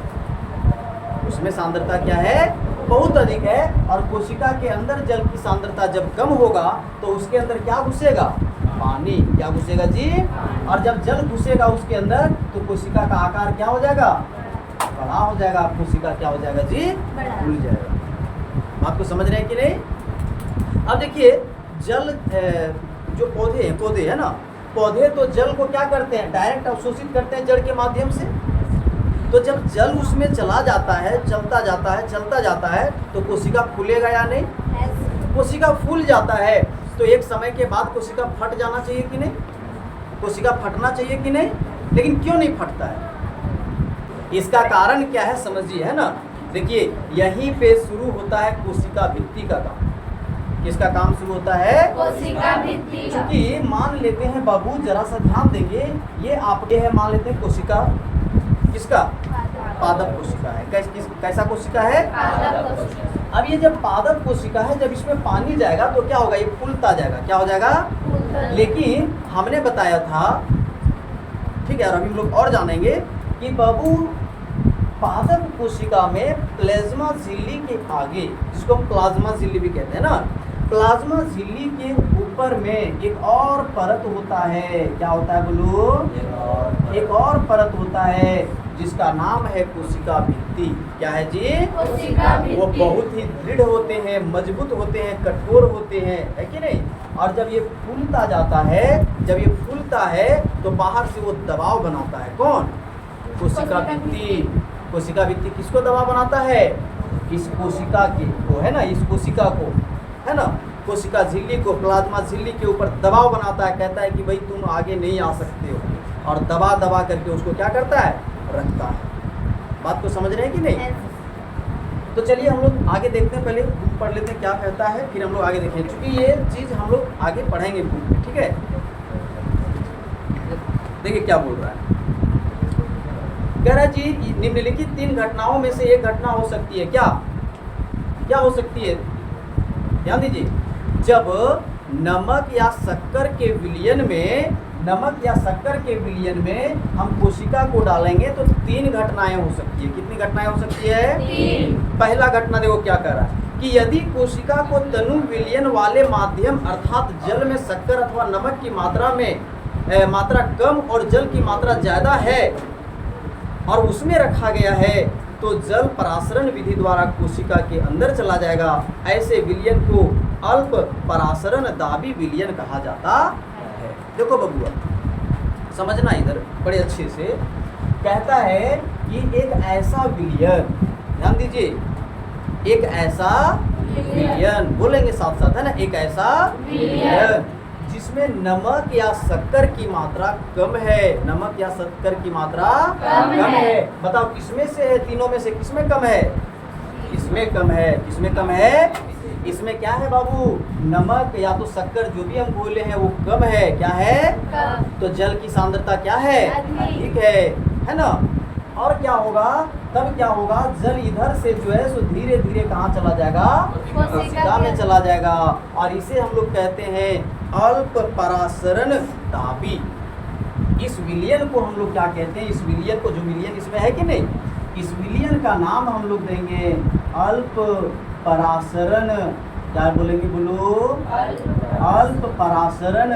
उसमें सांद्रता क्या है, बहुत अधिक है। और कोशिका के अंदर जल की सांद्रता जब कम होगा तो उसके अंदर क्या घुसेगा, पानी। क्या घुसेगा जी? और जब जल घुसेगा उसके अंदर तो कोशिका का आकार क्या हो जाएगा, बड़ा हो जाएगा। कोशिका क्या हो जाएगा जी, खुल जाएगा। आपको समझ रहे हैं कि नहीं? अब देखिए, जल जो पौधे है ना, पौधे तो जल को क्या करते हैं, डायरेक्ट अवशोषित करते हैं जड़ के माध्यम से। तो जब जल उसमें चला जाता है, चलता जाता है तो कोशिका फूलेगा या नहीं? कोशिका फूल जाता है तो एक समय के बाद कोशिका फट जाना चाहिए कि नहीं? कोशिका फटना चाहिए कि नहीं? लेकिन क्यों नहीं फटता है? इसका कारण क्या है समझिए, है ना। देखिए, यहीं पे शुरू होता है कोशिका भित्ति का काम। किसका काम शुरू होता है? कोशिका भित्ति। क्योंकि मान लेते हैं बाबू, जरा सा ध्यान देंगे, ये आपके है, मान लेते हैं कोशिका, किसका? पादप कोशिका है। कैसा कोशिका है? पादप कोशिका। अब ये जब पादप कोशिका है, जब इसमें पानी जाएगा तो क्या होगा, ये फूलता जाएगा। क्या हो जाएगा? लेकिन हमने बताया था, ठीक है, और अभी हम लोग और जानेंगे कि बाबू पादप कोशिका में प्लाज्मा झिल्ली के आगे, जिसको हम प्लाज्मा झिल्ली भी कहते हैं ना, प्लाज्मा झिल्ली के ऊपर में एक और परत होता है। क्या होता है बोलो? एक और परत होता है जिसका नाम है कोशिका भित्ति। क्या है जी? कोशिका भित्ति। वो बहुत ही दृढ़ होते हैं, मजबूत होते हैं, कठोर होते हैं, है कि नहीं? और जब ये फूलता जाता है, जब ये फूलता है तो बाहर से वो दबाव बनाता है। कौन? कोशिका भित्ति। कोशिका भित्ति किसको दबाव बनाता है? इस कोशिका को, है ना, इस कोशिका को, है ना, कोशिका झिल्ली को, प्लाज्मा झिल्ली के ऊपर दबाव बनाता है। कहता है कि भाई तुम आगे नहीं आ सकते हो, और दबा दबा करके उसको क्या करता है? रखता है। बात को समझ रहे हैं कि नहीं? तो चलिए हम लोग आगे देखते हैं, पहले बुक पढ़ लेते हैं क्या कहता है, फिर हम लोग आगे देखें, क्योंकि ये चीज़ हम लोग आगे पढ़ेंगे बुक में, ठीक है? देखिए क्या बोल रहा है। कह रहा है जी निम्नलिखित 3 घटनाओं में से एक घटना हो सकती है। क्या क्या हो सकती है? ध्यान दीजिए। जब नमक या शक्कर के विलयन में, नमक या शक्कर के विलयन में हम कोशिका को डालेंगे तो 3 घटनाएं हो सकती है। कितनी घटनाएं हो सकती है? 3। पहला घटना देखो क्या कर रहा है कि यदि कोशिका को तनु विलयन वाले माध्यम अर्थात जल में शक्कर अथवा नमक की मात्रा कम और जल की मात्रा ज़्यादा है और उसमें रखा गया है, तो जल परासरण विधि द्वारा कोशिका के अंदर चला जाएगा। ऐसे विलयन को अल्प परासरण दाबी विलयन कहा जाता है। देखो बबुआ, समझना इधर बड़े अच्छे से। कहता है कि एक ऐसा विलयन, ध्यान दीजिए, एक ऐसा विलयन, बोलेंगे साथ साथ, है ना, एक ऐसा विलयन जिसमें नमक या शक्कर की मात्रा कम है। नमक या शक्कर की मात्रा कम है। बताओ किसमें से है? तीनों में से किसमें कम है? इसमें कम है। किसमें कम है? इसमें क्या है बाबू? नमक या तो शक्कर जो भी हम बोले हैं वो कम है। क्या है? कम। तो जल की सांद्रता क्या है? अधिक है ना? और क्या होगा? तब क्या होगा? जल इधर से जो है सो धीरे धीरे कहाँ चला जाएगा? कोशिका में चला जाएगा। और इसे हम लोग कहते हैं अल्प परासरण दाबी। इस विलयन को हम लोग क्या कहते हैं? इस विलयन को, जो विलयन इसमें है कि नहीं, इस विलयन का नाम हम लोग देंगे अल्प परासरण। क्या बोलेंगे बोलो? अल्प परासरण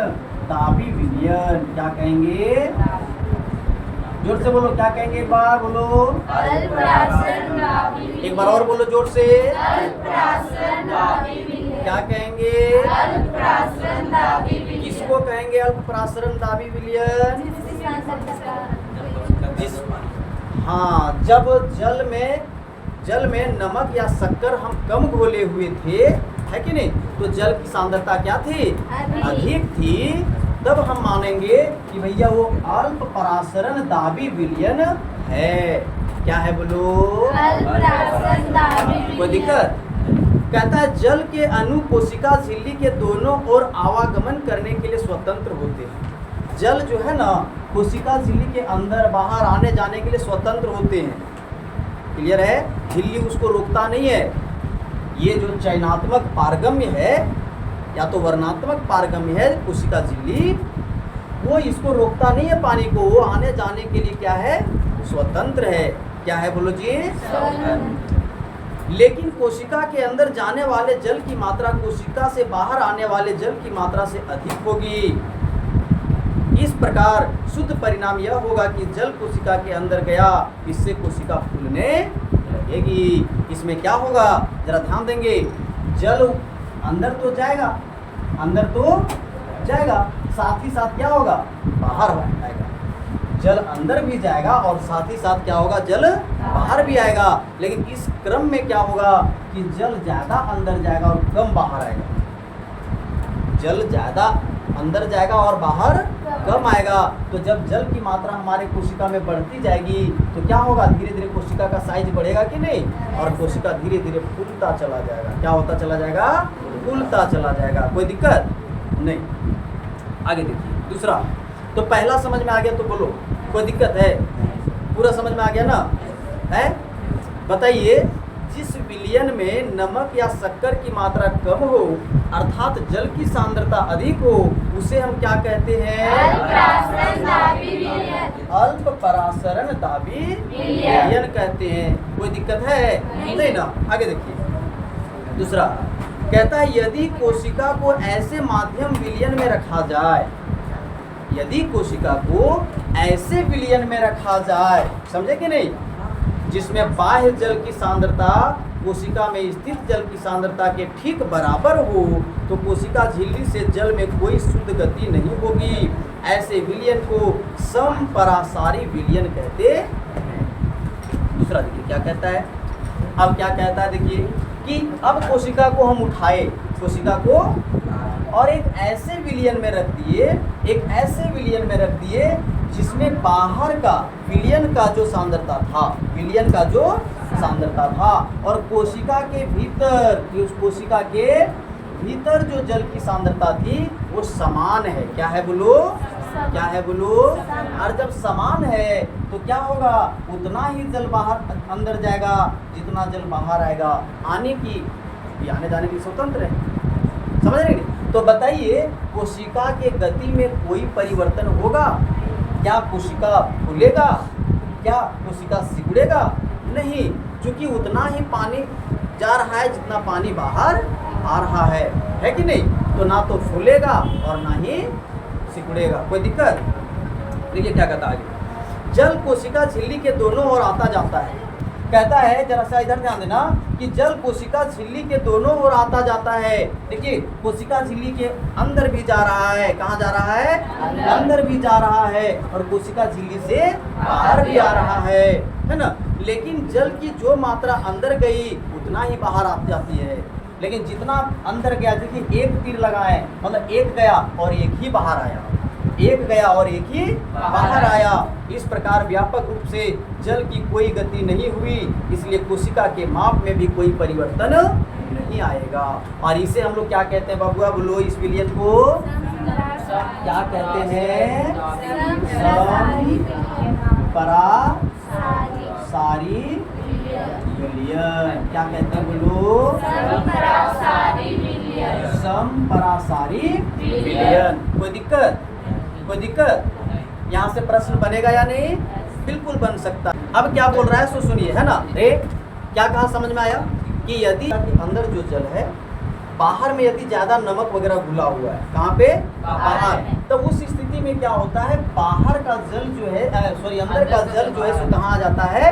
दाबी विलयन। क्या कहेंगे? जोर से बोलो, क्या कहेंगे? एक बार बोलो, अल्प परासरण दाबी विलयन। एक बार और बोलो जोर से, अल्प परासरण दाबी विलयन। क्या कहेंगे? अल्प परासरण दाबी विलयन। किसको कहेंगे अल्प परासरण दाबी विलयन? हाँ, जब जल में नमक या शक्कर हम कम घोले हुए थे, है कि नहीं, तो जल की सांद्रता क्या थी? अधिक थी। तब हम मानेंगे कि भैया वो अल्प परासरण दाबी विलयन है। क्या है बोलो? अल्प परासरण दाबी विलयन। कोई दिक्कत? कहता है जल के अणु कोशिका झिल्ली के दोनों ओर आवागमन करने के लिए स्वतंत्र होते हैं। जल जो है ना, कोशिका झिल्ली के अंदर बाहर आने जाने के लिए स्वतंत्र होते हैं। क्लियर है? झिल्ली उसको रोकता नहीं है। ये जो चयनात्मक पारगम्य है या तो वर्णात्मक पारगम्य है कोशिका झिल्ली, वो इसको रोकता नहीं है पानी को। वो आने जाने के लिए क्या है? स्वतंत्र है। क्या है बोलो जी? लेकिन कोशिका के अंदर जाने वाले जल की मात्रा कोशिका से बाहर आने वाले जल की मात्रा से अधिक होगी। इस प्रकार शुद्ध परिणाम यह होगा कि जल कोशिका के अंदर गया, इससे कोशिका फूलने लगेगी। इसमें क्या होगा? जरा ध्यान देंगे। जल अंदर तो जाएगा, अंदर तो जाएगा, साथ ही साथ क्या होगा? बाहर आएगा। जल अंदर भी जाएगा और साथ ही साथ क्या होगा? जल बाहर भी आएगा। लेकिन इस क्रम में क्या होगा कि जल ज़्यादा अंदर जाएगा और कम बाहर आएगा। जल ज़्यादा अंदर जाएगा और बाहर कम आएगा। तो जब जल की मात्रा हमारे कोशिका में बढ़ती जाएगी तो क्या होगा? धीरे धीरे कोशिका का साइज बढ़ेगा कि नहीं, और कोशिका धीरे धीरे फूलता चला जाएगा। क्या होता चला जाएगा? फूलता चला जाएगा। कोई दिक्कत नहीं। आगे देखिए दूसरा। तो पहला समझ में आ गया तो बोलो, कोई दिक्कत है? पूरा समझ में आ गया ना? है? बताइए, जिस विलयन में नमक या शक्कर की मात्रा कम हो अर्थात जल की सांद्रता अधिक हो उसे हम क्या कहते हैं? अल्प परासरण दाबी विलयन कहते हैं। कोई दिक्कत है? नहीं ना। आगे देखिए दूसरा कहता है यदि कोशिका को ऐसे माध्यम विलयन में रखा जाए, यदि कोशिका को ऐसे विलयन में रखा जाए, समझे कि नहीं, जिसमें बाह्य जल की सांद्रता कोशिका में स्थित जल की सांद्रता के ठीक बराबर हो तो कोशिका झिल्ली से जल में कोई शुद्ध गति नहीं होगी। ऐसे विलयन को समपरासारी विलयन कहते हैं। दूसरा देखिए क्या कहता है। अब क्या कहता है देखिए कि अब कोशिका को हम उठाए, कोशिका को और एक ऐसे विलयन में रख दिए, एक ऐसे विलयन में रख दिए जिसमें बाहर का विलयन का जो सांद्रता था, विलयन का जो सांद्रता था और कोशिका के भीतर, उस कोशिका के भीतर जो जल की सांद्रता थी वो समान है। क्या है बोलो? क्या है बोलो? और जब समान है तो क्या होगा? उतना ही जल बाहर अंदर जाएगा जितना जल बाहर आएगा। आने जाने की स्वतंत्र है, समझ रहे हैं? तो बताइए कोशिका के गति में कोई परिवर्तन होगा क्या? कोशिका फूलेगा क्या? कोशिका सिकुड़ेगा? नहीं, क्योंकि उतना ही पानी जा रहा है जितना पानी बाहर आ रहा है कि नहीं? तो ना तो फूलेगा और ना ही सिकुड़ेगा। कोई दिक्कत? देखिए क्या कहता है आगे। जल कोशिका झिल्ली के दोनों ओर आता जाता है। कहता है जरा सा इधर ध्यान देना कि जल कोशिका झिल्ली के दोनों ओर आता जाता है। देखिए कोशिका झिल्ली के अंदर भी जा रहा है। कहाँ जा रहा है? अंदर भी जा रहा है और कोशिका झिल्ली से बाहर भी आ रहा है ना। लेकिन जल की जो मात्रा अंदर गई उतना ही बाहर आ जाती है। लेकिन जितना अंदर गया, देखिए एक तीर लगाए मतलब एक गया और एक ही बाहर आया, एक गया और एक ही बाहर आया। इस प्रकार व्यापक रूप से जल की कोई गति नहीं हुई, इसलिए कोशिका के माप में भी कोई परिवर्तन नहीं आएगा। और इसे हम लोग क्या कहते हैं बाबुआ? बोलो इस विलयन को क्या कहते हैं? समपरासारी विलयन। क्या कहते हैं बोलो? समपरासारी विलयन। कोई दिक्कत? कोई दिक्कत? यहाँ से प्रश्न बनेगा या नहीं? बिल्कुल बन सकता। अब क्या बोल रहा है सो सुनिए, है ना। क्या कहा समझ में आया कि यदि अंदर जो जल है बाहर में यदि ज्यादा नमक वगैरह घुला हुआ है, कहाँ पे? बाहर। तो उस स्थिति में क्या होता है? बाहर का जल जो है अंदर का जल जो है सो कहाँ आ जाता है?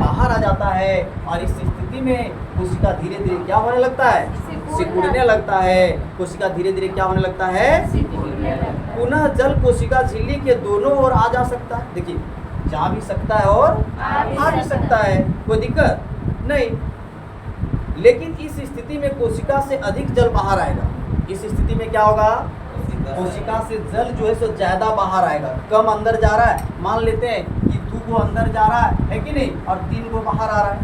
बाहर आ जाता है। और इस स्थिति में कोशिका धीरे धीरे क्या होने लगता है? सिकुड़ने लगता है। कोशिका धीरे धीरे क्या होने लगता है? पुनः जल कोशिका झिल्ली के दोनों ओर आ जा सकता है। देखिए जा भी सकता है और आ भी सकता है। कोई दिक्कत नहीं। लेकिन इस स्थिति में कोशिका से अधिक जल बाहर आएगा। इस स्थिति में क्या होगा? कोशिका से जल जो है सो ज्यादा बाहर आएगा। कम अंदर जा रहा है, मान लेते हैं कि 2 गो अंदर जा रहा है कि नहीं, और 3 गो बाहर आ रहा है।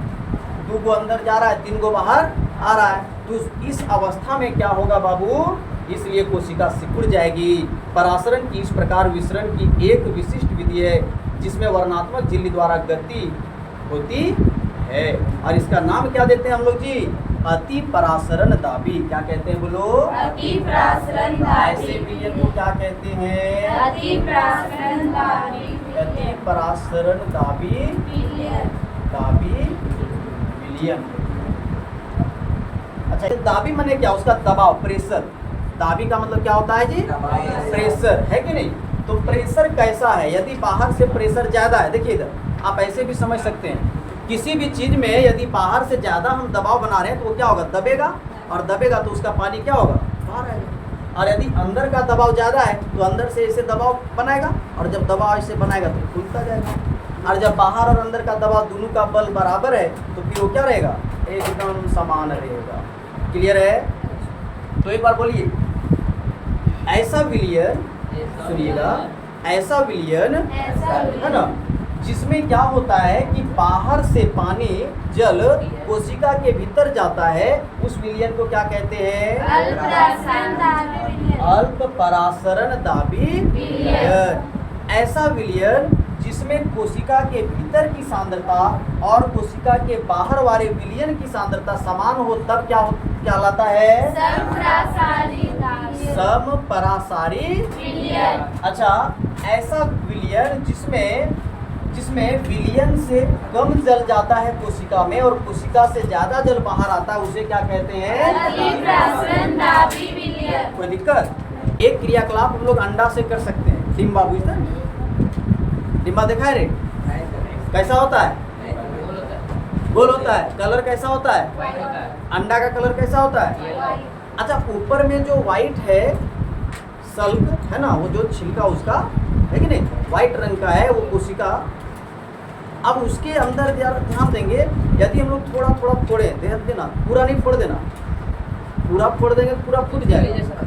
2 गो अंदर जा रहा है, 3 गो बाहर आ रहा है। तो इस अवस्था में क्या होगा बाबू? इसलिए कोशिका सिकुड़ जाएगी। परासरण की इस प्रकार विसरण की एक विशिष्ट विधि है जिसमें वर्णात्मक झिल्ली द्वारा गति होती है। और इसका नाम क्या देते हैं हम लोग जी? अति परासरण दाबी। क्या कहते हैं बोलो? अति परासरण दाबी। ऐसे विलयन को क्या कहते हैं? अति परासरण दाबी। अति परासरण दाबी विलयन। अच्छा दाबी माने क्या? उसका दबाव, प्रेशर। दाबी का मतलब क्या होता है जी? प्रेशर, है कि नहीं? तो प्रेशर कैसा है? यदि बाहर से प्रेशर ज्यादा है, देखिए इधर आप ऐसे भी समझ सकते हैं। किसी भी चीज में यदि बाहर से ज्यादा हम दबाव बना रहे हैं तो वो क्या होगा? दबेगा, और दबेगा तो उसका पानी क्या होगा? बाहर आएगा। और यदि अंदर का दबाव ज्यादा है तो अंदर से ऐसे दबाव बनाएगा, और जब दबाव ऐसे बनाएगा तो खुलता जाएगा। और जब बाहर और अंदर का दबाव दोनों का बल बराबर है तो फिर वो क्या रहेगा? एकदम समान रहेगा। क्लियर है? तो एक बार बोलिए, ऐसा विलयन, सुनिएगा, ऐसा विलयन है ना जिसमें क्या होता है कि बाहर से पानी जल कोशिका के भीतर जाता है, उस विलयन को क्या कहते हैं? अल्प परासरण दाबी विलयन। ऐसा विलयन जिसमें कोशिका के भीतर की सांद्रता और कोशिका के बाहर वाले विलयन की सांद्रता समान हो तब क्या कहलाता है? समपरासारी विलयन। अच्छा, ऐसा विलयन जिसमें विलयन से कम जल जाता है कोशिका में और कोशिका से ज्यादा जल बाहर आता है, उसे क्या कहते हैं? अतिप्रसरनदायी विलयन। कोई दिक्कत? एक क्रियाकलाप हम लोग अंडा से कर सकते हैं। डिम्बा बुझता है? डिम्बा देखा है रे? कैसा होता है? गोल होता है। कलर कैसा होता है? अंडा का कलर कैसा होता है? अच्छा, ऊपर में जो व्हाइट है सल्क है ना, वो जो छिलका उसका है कि नहीं, व्हाइट रंग का है वो कोशिका। अब उसके अंदर ध्यान देंगे, यदि हम लोग थोड़ा थोड़ा फोड़े, ध्यान देना, पूरा नहीं फोड़ देना, पूरा फोड़ देंगे तो पूरा फूट जाएगा।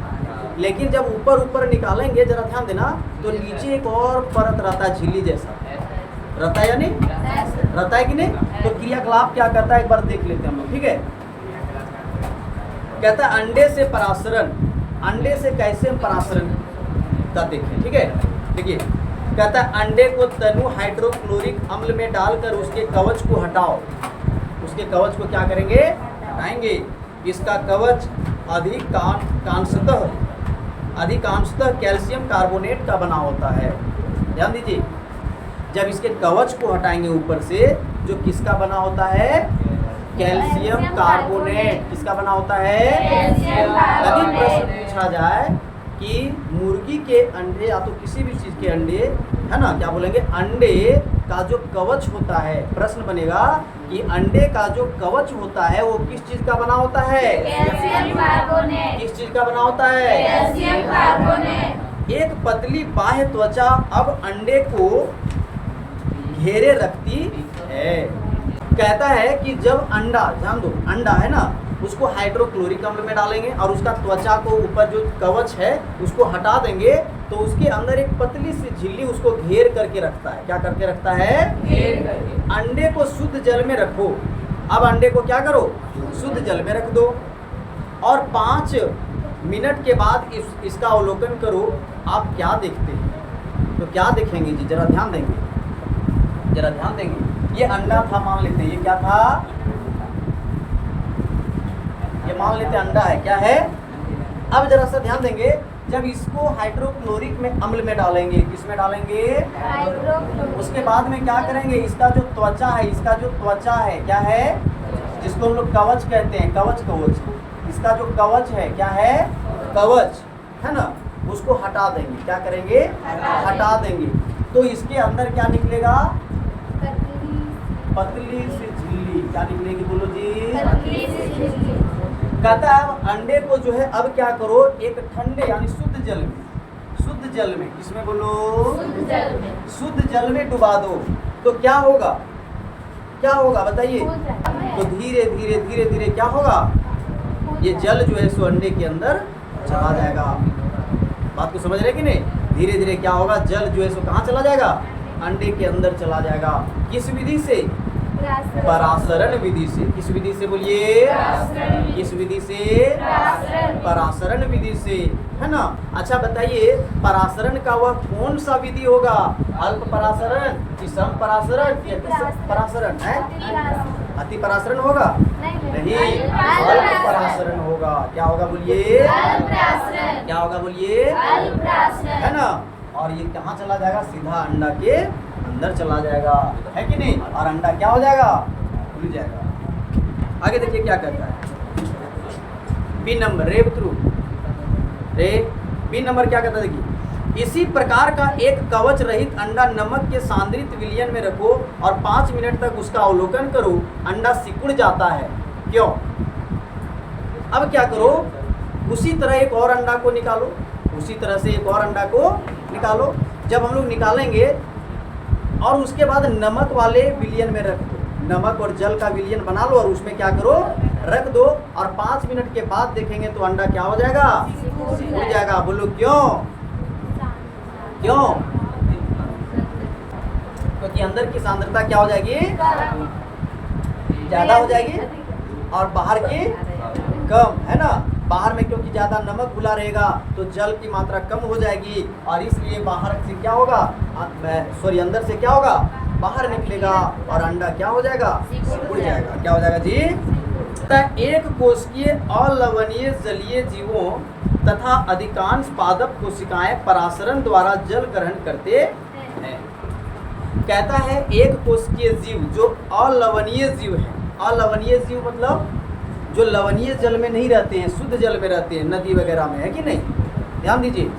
लेकिन जब ऊपर ऊपर निकालेंगे, जरा ध्यान देना, तो नीचे एक और परत रहता है झिल्ली जैसा, रहता है या नहीं? रहता है कि नहीं? तो क्रियाकलाप क्या करता है एक बार देख लेते हैं हम लोग, ठीक है? कहता है अंडे से परासरण। अंडे से कैसे हम परासरण का देखें, ठीक है? देखिए, कहता है अंडे को तनु हाइड्रोक्लोरिक अम्ल में डालकर उसके कवच को हटाओ। उसके कवच को क्या करेंगे? हटाएंगे। इसका कवच अधिकांशतः कैल्शियम कार्बोनेट का बना होता है। ध्यान दीजिए, जब इसके कवच को हटाएंगे ऊपर से, जो किसका बना होता है? Calcium carbonate. किसका बना होता है? यदि प्रश्न पूछा जाए कि मुर्गी के अंडे या तो किसी भी चीज के अंडे, है ना, क्या बोलेंगे? अंडे का जो कवच होता है, प्रश्न बनेगा कि अंडे का जो कवच होता है वो किस चीज का बना होता है? Calcium carbonate. किस चीज का बना होता है? Calcium carbonate. एक पतली बाह्य त्वचा अब अंडे को घेरे रखती है। कहता है कि जब अंडा, ध्यान दो, अंडा है ना, उसको हाइड्रोक्लोरिक अम्ल में डालेंगे और उसका त्वचा को ऊपर जो कवच है उसको हटा देंगे, तो उसके अंदर एक पतली सी झिल्ली उसको घेर करके रखता है। क्या करके रखता है? घेर करके। अंडे को शुद्ध जल में रखो। अब अंडे को क्या करो? शुद्ध जल में रख दो और 5 मिनट के बाद इसका अवलोकन करो। आप क्या देखते हैं? तो क्या देखेंगे जी? जरा ध्यान देंगे, जरा ध्यान देंगे। ये अंडा था, मान लेते हैं। ये क्या था? ये मान लेते हैं अंडा है। क्या है? अब जरा सा ध्यान देंगे, जब इसको हाइड्रोक्लोरिक में अम्ल में डालेंगे, किसमें डालेंगे? उसके बाद में क्या करेंगे? इसका जो त्वचा है, इसका जो त्वचा है क्या है? जिसको हम लोग कवच कहते हैं, कवच। इसका जो कवच है क्या है? कवच है ना, उसको हटा देंगे। क्या करेंगे? हटा देंगे। तो इसके अंदर क्या निकलेगा? पतली सी झिल्ली। क्या निकलेगी? बोलो जी। कहता है अब अंडे को जो है, अब क्या करो? एक ठंडे यानी शुद्ध जल में, किसमें बोलो? शुद्ध जल में डुबा दो। तो क्या होगा? क्या होगा बताइए? तो धीरे धीरे क्या होगा? ये जल जो है सो अंडे के अंदर चला जाएगा। बात को समझ रहे कि नहीं? धीरे धीरे क्या होगा? जल जो है सो कहाँ चला जाएगा? अंडे के अंदर चला जाएगा। किस विधि से? परासरण विधि से। किस विधि से बोलिए? किस विधि से? परासरण विधि से, है ना। अच्छा बताइए, परासरण का वह कौन सा विधि होगा? अल्प परासरण कि सम परासरण या परासरण है? अति परासरण होगा? नहीं, अल्प परासरण होगा। क्या होगा बोलिए? क्या होगा बोलिए? है ना। और ये कहाँ चला जाएगा? सीधा अंडा के अंदर चला जाएगा, है कि नहीं? और अंडा क्या हो जाएगा? खुल जाएगा। आगे देखिए क्या करता है। बी नंबर बी नंबर क्या कहता है? देखिए, इसी प्रकार का एक कवच रहित अंडा नमक के सांद्रित विलयन में रखो और 5 मिनट तक उसका अवलोकन करो। अंडा सिकुड़ जाता है। क्यों? अब क्या करो? उसी तरह एक और अंडा को निकालो। उसी तरह से एक और अंडा को निकालो। जब हम लोग निकालेंगे और उसके बाद नमक वाले विलयन में रख दो। नमक और जल का विलयन बना लो और उसमें क्या करो? रख दो। और 5 मिनट के बाद देखेंगे तो अंडा क्या हो जाएगा? सिकुड़ जाएगा। बोलो क्यों? क्यों? क्योंकि अंदर की सांद्रता क्या हो जाएगी? ज़्यादा हो जाएगी और बाहर की कम, है ना। बाहर में क्योंकि ज़्यादा नमक घुला रहेगा तो जल की मात्रा कम हो जाएगी और इसलिए बाहर से क्या होगा, अंदर से क्या होगा, बाहर निकलेगा और अंडा क्या हो जाएगा, सिकुड़ जाएगा। क्या हो जाएगा जी? एक कोशिकीय अलवणीय जलीय जीवों तथा अधिकांश पादप कोशिकाएं परासरण द्वारा जल ग्रहण करते हैं। कहता है एक कोशिकीय जीव जो अलवणीय जीव है। अलवणीय जीव मतलब जो लवणीय जल में नहीं रहते हैं, शुद्ध जल में रहते हैं, नदी वगैरह में, है कि नहीं? ध्यान दीजिए,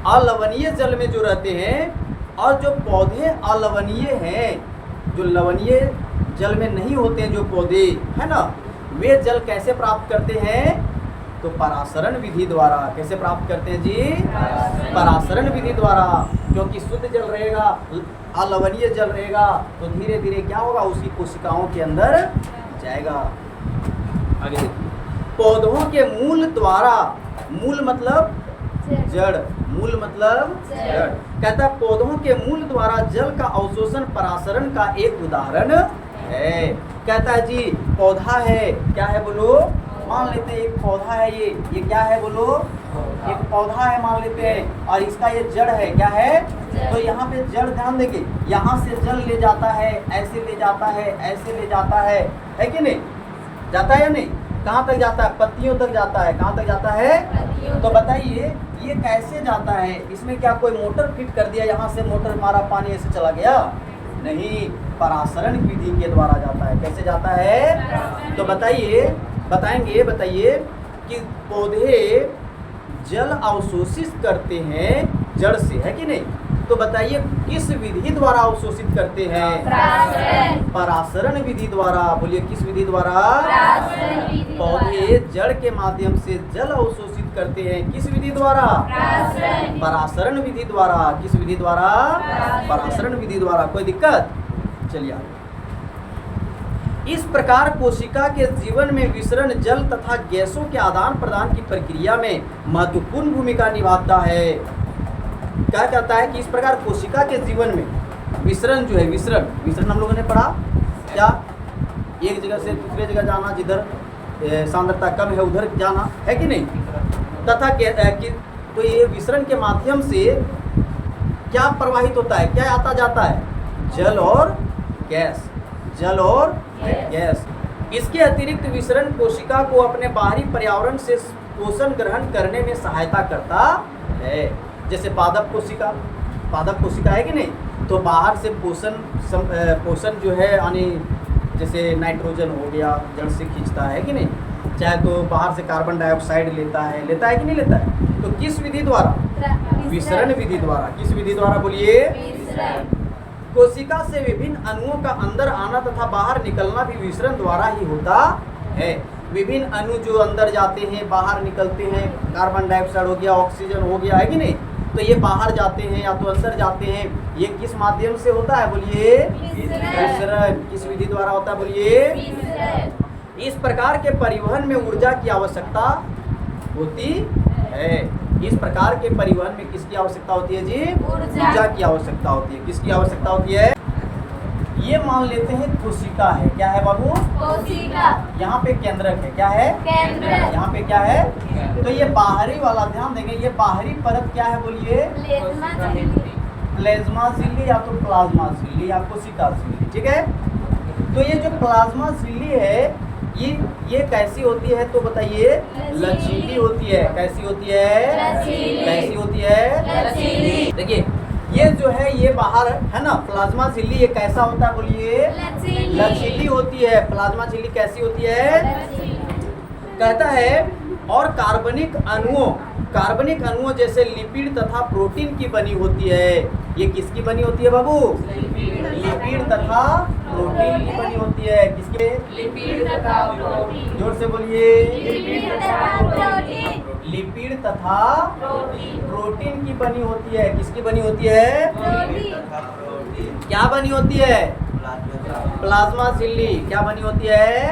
अलवणीय जल में जो रहते हैं और जो पौधे अलवणीय हैं, जो लवणीय जल में नहीं होते हैं जो पौधे, है ना, वे जल कैसे प्राप्त करते हैं? तो परासरण विधि द्वारा। कैसे प्राप्त करते हैं जी? परासरण विधि द्वारा। क्योंकि शुद्ध जल रहेगा, अलवणीय जल रहेगा तो धीरे धीरे क्या होगा, उसकी कोशिकाओं के अंदर जाएगा। आगे देखिए, पौधों के मूल द्वारा, मूल मतलब जड़, मूल मतलब जड़। कहता है पौधों के मूल द्वारा जल का अवशोषण परासरण का एक उदाहरण है। कहता है जी पौधा है, क्या है बोलो? मान लेते हैं एक पौधा है, ये क्या है बोलो? एक पौधा है मान लेते हैं और इसका ये जड़ है, क्या है? तो यहाँ पे जड़, ध्यान देंगे, यहाँ से जल ले जाता है, ऐसे ले जाता है, ऐसे ले जाता है कि नहीं? जाता है या नहीं? कहाँ तक जाता है? पत्तियों तक जाता है। कहाँ तक जाता है? तो बताइए ये कैसे जाता है? इसमें क्या कोई मोटर फिट कर दिया, यहाँ से मोटर मारा, पानी ऐसे चला गया? नहीं, परासरण विधि के द्वारा जाता है। कैसे जाता है? तो बताइए कि पौधे जल अवशोषित करते हैं जड़ से, है कि नहीं? तो बताइए किस विधि द्वारा अवशोषित करते हैं? परासरण विधि द्वारा। बोलिए किस विधि द्वारा? पौधे जड़ के माध्यम से जल अवशोषित करते हैं। किस विधि द्वारा? परासरण विधि द्वारा। किस विधि द्वारा? परासरण विधि द्वारा। कोई दिक्कत? चलिए आगे। इस प्रकार कोशिका के जीवन में विसरण जल तथा गैसों के आदान प्रदान की प्रक्रिया में महत्वपूर्ण भूमिका निभाता है। क्या कहता है कि इस प्रकार कोशिका के जीवन में विसरण जो है, विसरण हम लोगों ने पढ़ा क्या? एक जगह से दूसरे जगह जाना, जिधर सांद्रता कम है उधर जाना, है कि नहीं? तथा तो ये विसरण के माध्यम से क्या प्रवाहित होता है, क्या आता जाता है? जल और गैस, जल और गैस। इसके अतिरिक्त विसरण कोशिका को अपने बाहरी पर्यावरण से पोषण ग्रहण करने में सहायता करता है। जैसे पादप कोशिका है कि नहीं? तो बाहर से पोषण जो है, यानी जैसे नाइट्रोजन हो गया, जड़ से खींचता है कि नहीं? चाहे तो बाहर से कार्बन डाइऑक्साइड लेता है कि नहीं लेता है? तो किस विधि द्वारा? विसरण विधि द्वारा। किस विधि द्वारा बोलिए? कोशिका से विभिन्न अणुओं का अंदर आना तथा बाहर निकलना भी विसरण द्वारा ही होता है। विभिन्न अणु जो अंदर जाते हैं, बाहर निकलते हैं, कार्बन डाइऑक्साइड हो गया, ऑक्सीजन हो गया, है कि नहीं? तो ये बाहर जाते हैं या तो अंदर जाते हैं। ये किस माध्यम से होता है बोलिए? विसरण। किस विधि द्वारा होता है बोलिए? इस प्रकार के परिवहन में ऊर्जा की आवश्यकता होती है। इस प्रकार के परिवहन में किसकी आवश्यकता होती है जी? ऊर्जा की आवश्यकता होती है। किसकी आवश्यकता होती है? ये मान लेते हैं कोशिका है, क्या है बाबू? कोशिका। यहाँ पे केंद्रक है, क्या है? केंद्रक। यहाँ पे क्या है? तो ये बाहरी वाला ध्यान देंगे, ये बाहरी परत क्या है बोलिए? प्लाज्मा झिल्ली या तो प्लाज्मा झिल्ली या कोशिका झिल्ली, ठीक है? तो ये जो प्लाज्मा झिल्ली है ये कैसी होती है तो बताइए? लचीली होती है। कैसी होती है? कैसी होती है? देखिए ये जो है ये बाहर है ना, प्लाज्मा झिल्ली, ये कैसा होता है बोलिए? लचीली होती है। प्लाज्मा झिल्ली कैसी होती है? कहता है और कार्बनिक अणुओं जैसे लिपिड तथा प्रोटीन की बनी होती है। ये किसकी बनी होती है बाबू? लिपिड तथा प्रोटीन की बनी होती है। किसके? लिपिड तथा प्रोटीन। जोर से बोलिए। लिपिड तथा प्रोटीन की बनी होती है। किसकी बनी होती है? क्या बनी होती है? प्लाज्मा झिल्ली। क्या बनी होती है?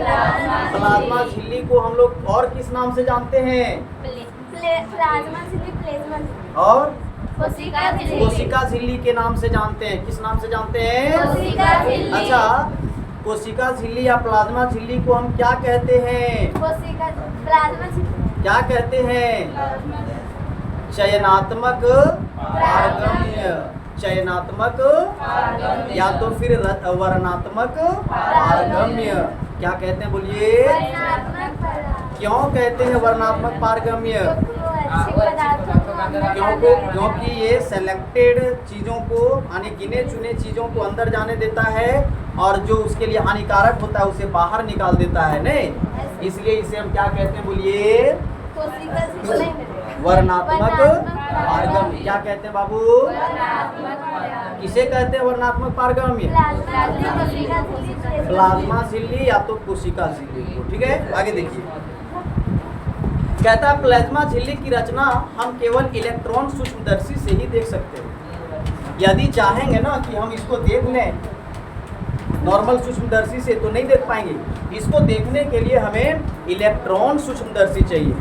प्लाज्मा झिल्ली को हम लोग और किस नाम से जानते हैं? और कोशिका झिल्ली के नाम से जानते हैं। किस नाम से जानते हैं? अच्छा, कोशिका झिल्ली या प्लाज्मा झिल्ली को हम क्या कहते हैं? क्या कहते हैं? चयनात्मक पारगम्य। चयनात्मक या तो फिर वर्णात्मक पारगम्य। क्या कहते हैं बोलिए? क्यों कहते हैं वर्णात्मक पारगम्य? क्योंकि ये सेलेक्टेड चीजों को यानी गिने चुने चीजों को अंदर जाने देता है और जो उसके लिए हानिकारक होता है उसे बाहर निकाल देता है। नहीं, इसलिए इसे हम क्या कहते हैं बोलिए? वर्णात्मक पारगम्य। क्या कहते हैं बाबू? किसे कहते हैं वर्णात्मक पारगम्य? प्लाज्मा झिल्ली या तो कोशिका झिल्ली को। ठीक है, आगे देखिए। कहता है प्लाज्मा झिल्ली की रचना हम केवल इलेक्ट्रॉन सूक्ष्मदर्शी से ही देख सकते हैं। यदि चाहेंगे ना कि हम इसको देख लें नॉर्मल सूक्ष्मदर्शी से तो नहीं देख पाएंगे। इसको देखने के लिए हमें इलेक्ट्रॉन सूक्ष्मदर्शी चाहिए।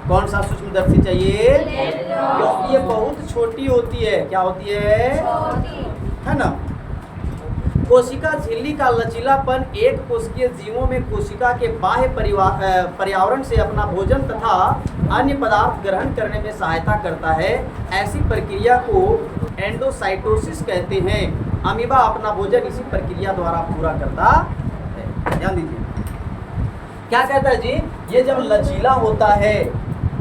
कौन सा सूक्ष्मदर्शी चाहिए? क्योंकि ये बहुत छोटी होती है। क्या होती है ना? कोशिका झिल्ली का लचीलापन एक कोशिकीय जीवों में कोशिका के बाह्य पर्यावरण से अपना भोजन तथा अन्य पदार्थ ग्रहण करने में सहायता करता है। ऐसी प्रक्रिया को एंडोसाइटोसिस कहते हैं। अमीबा अपना भोजन इसी प्रक्रिया द्वारा पूरा करता है। ध्यान दीजिए, क्या कहता है जी? ये जब लचीला होता है,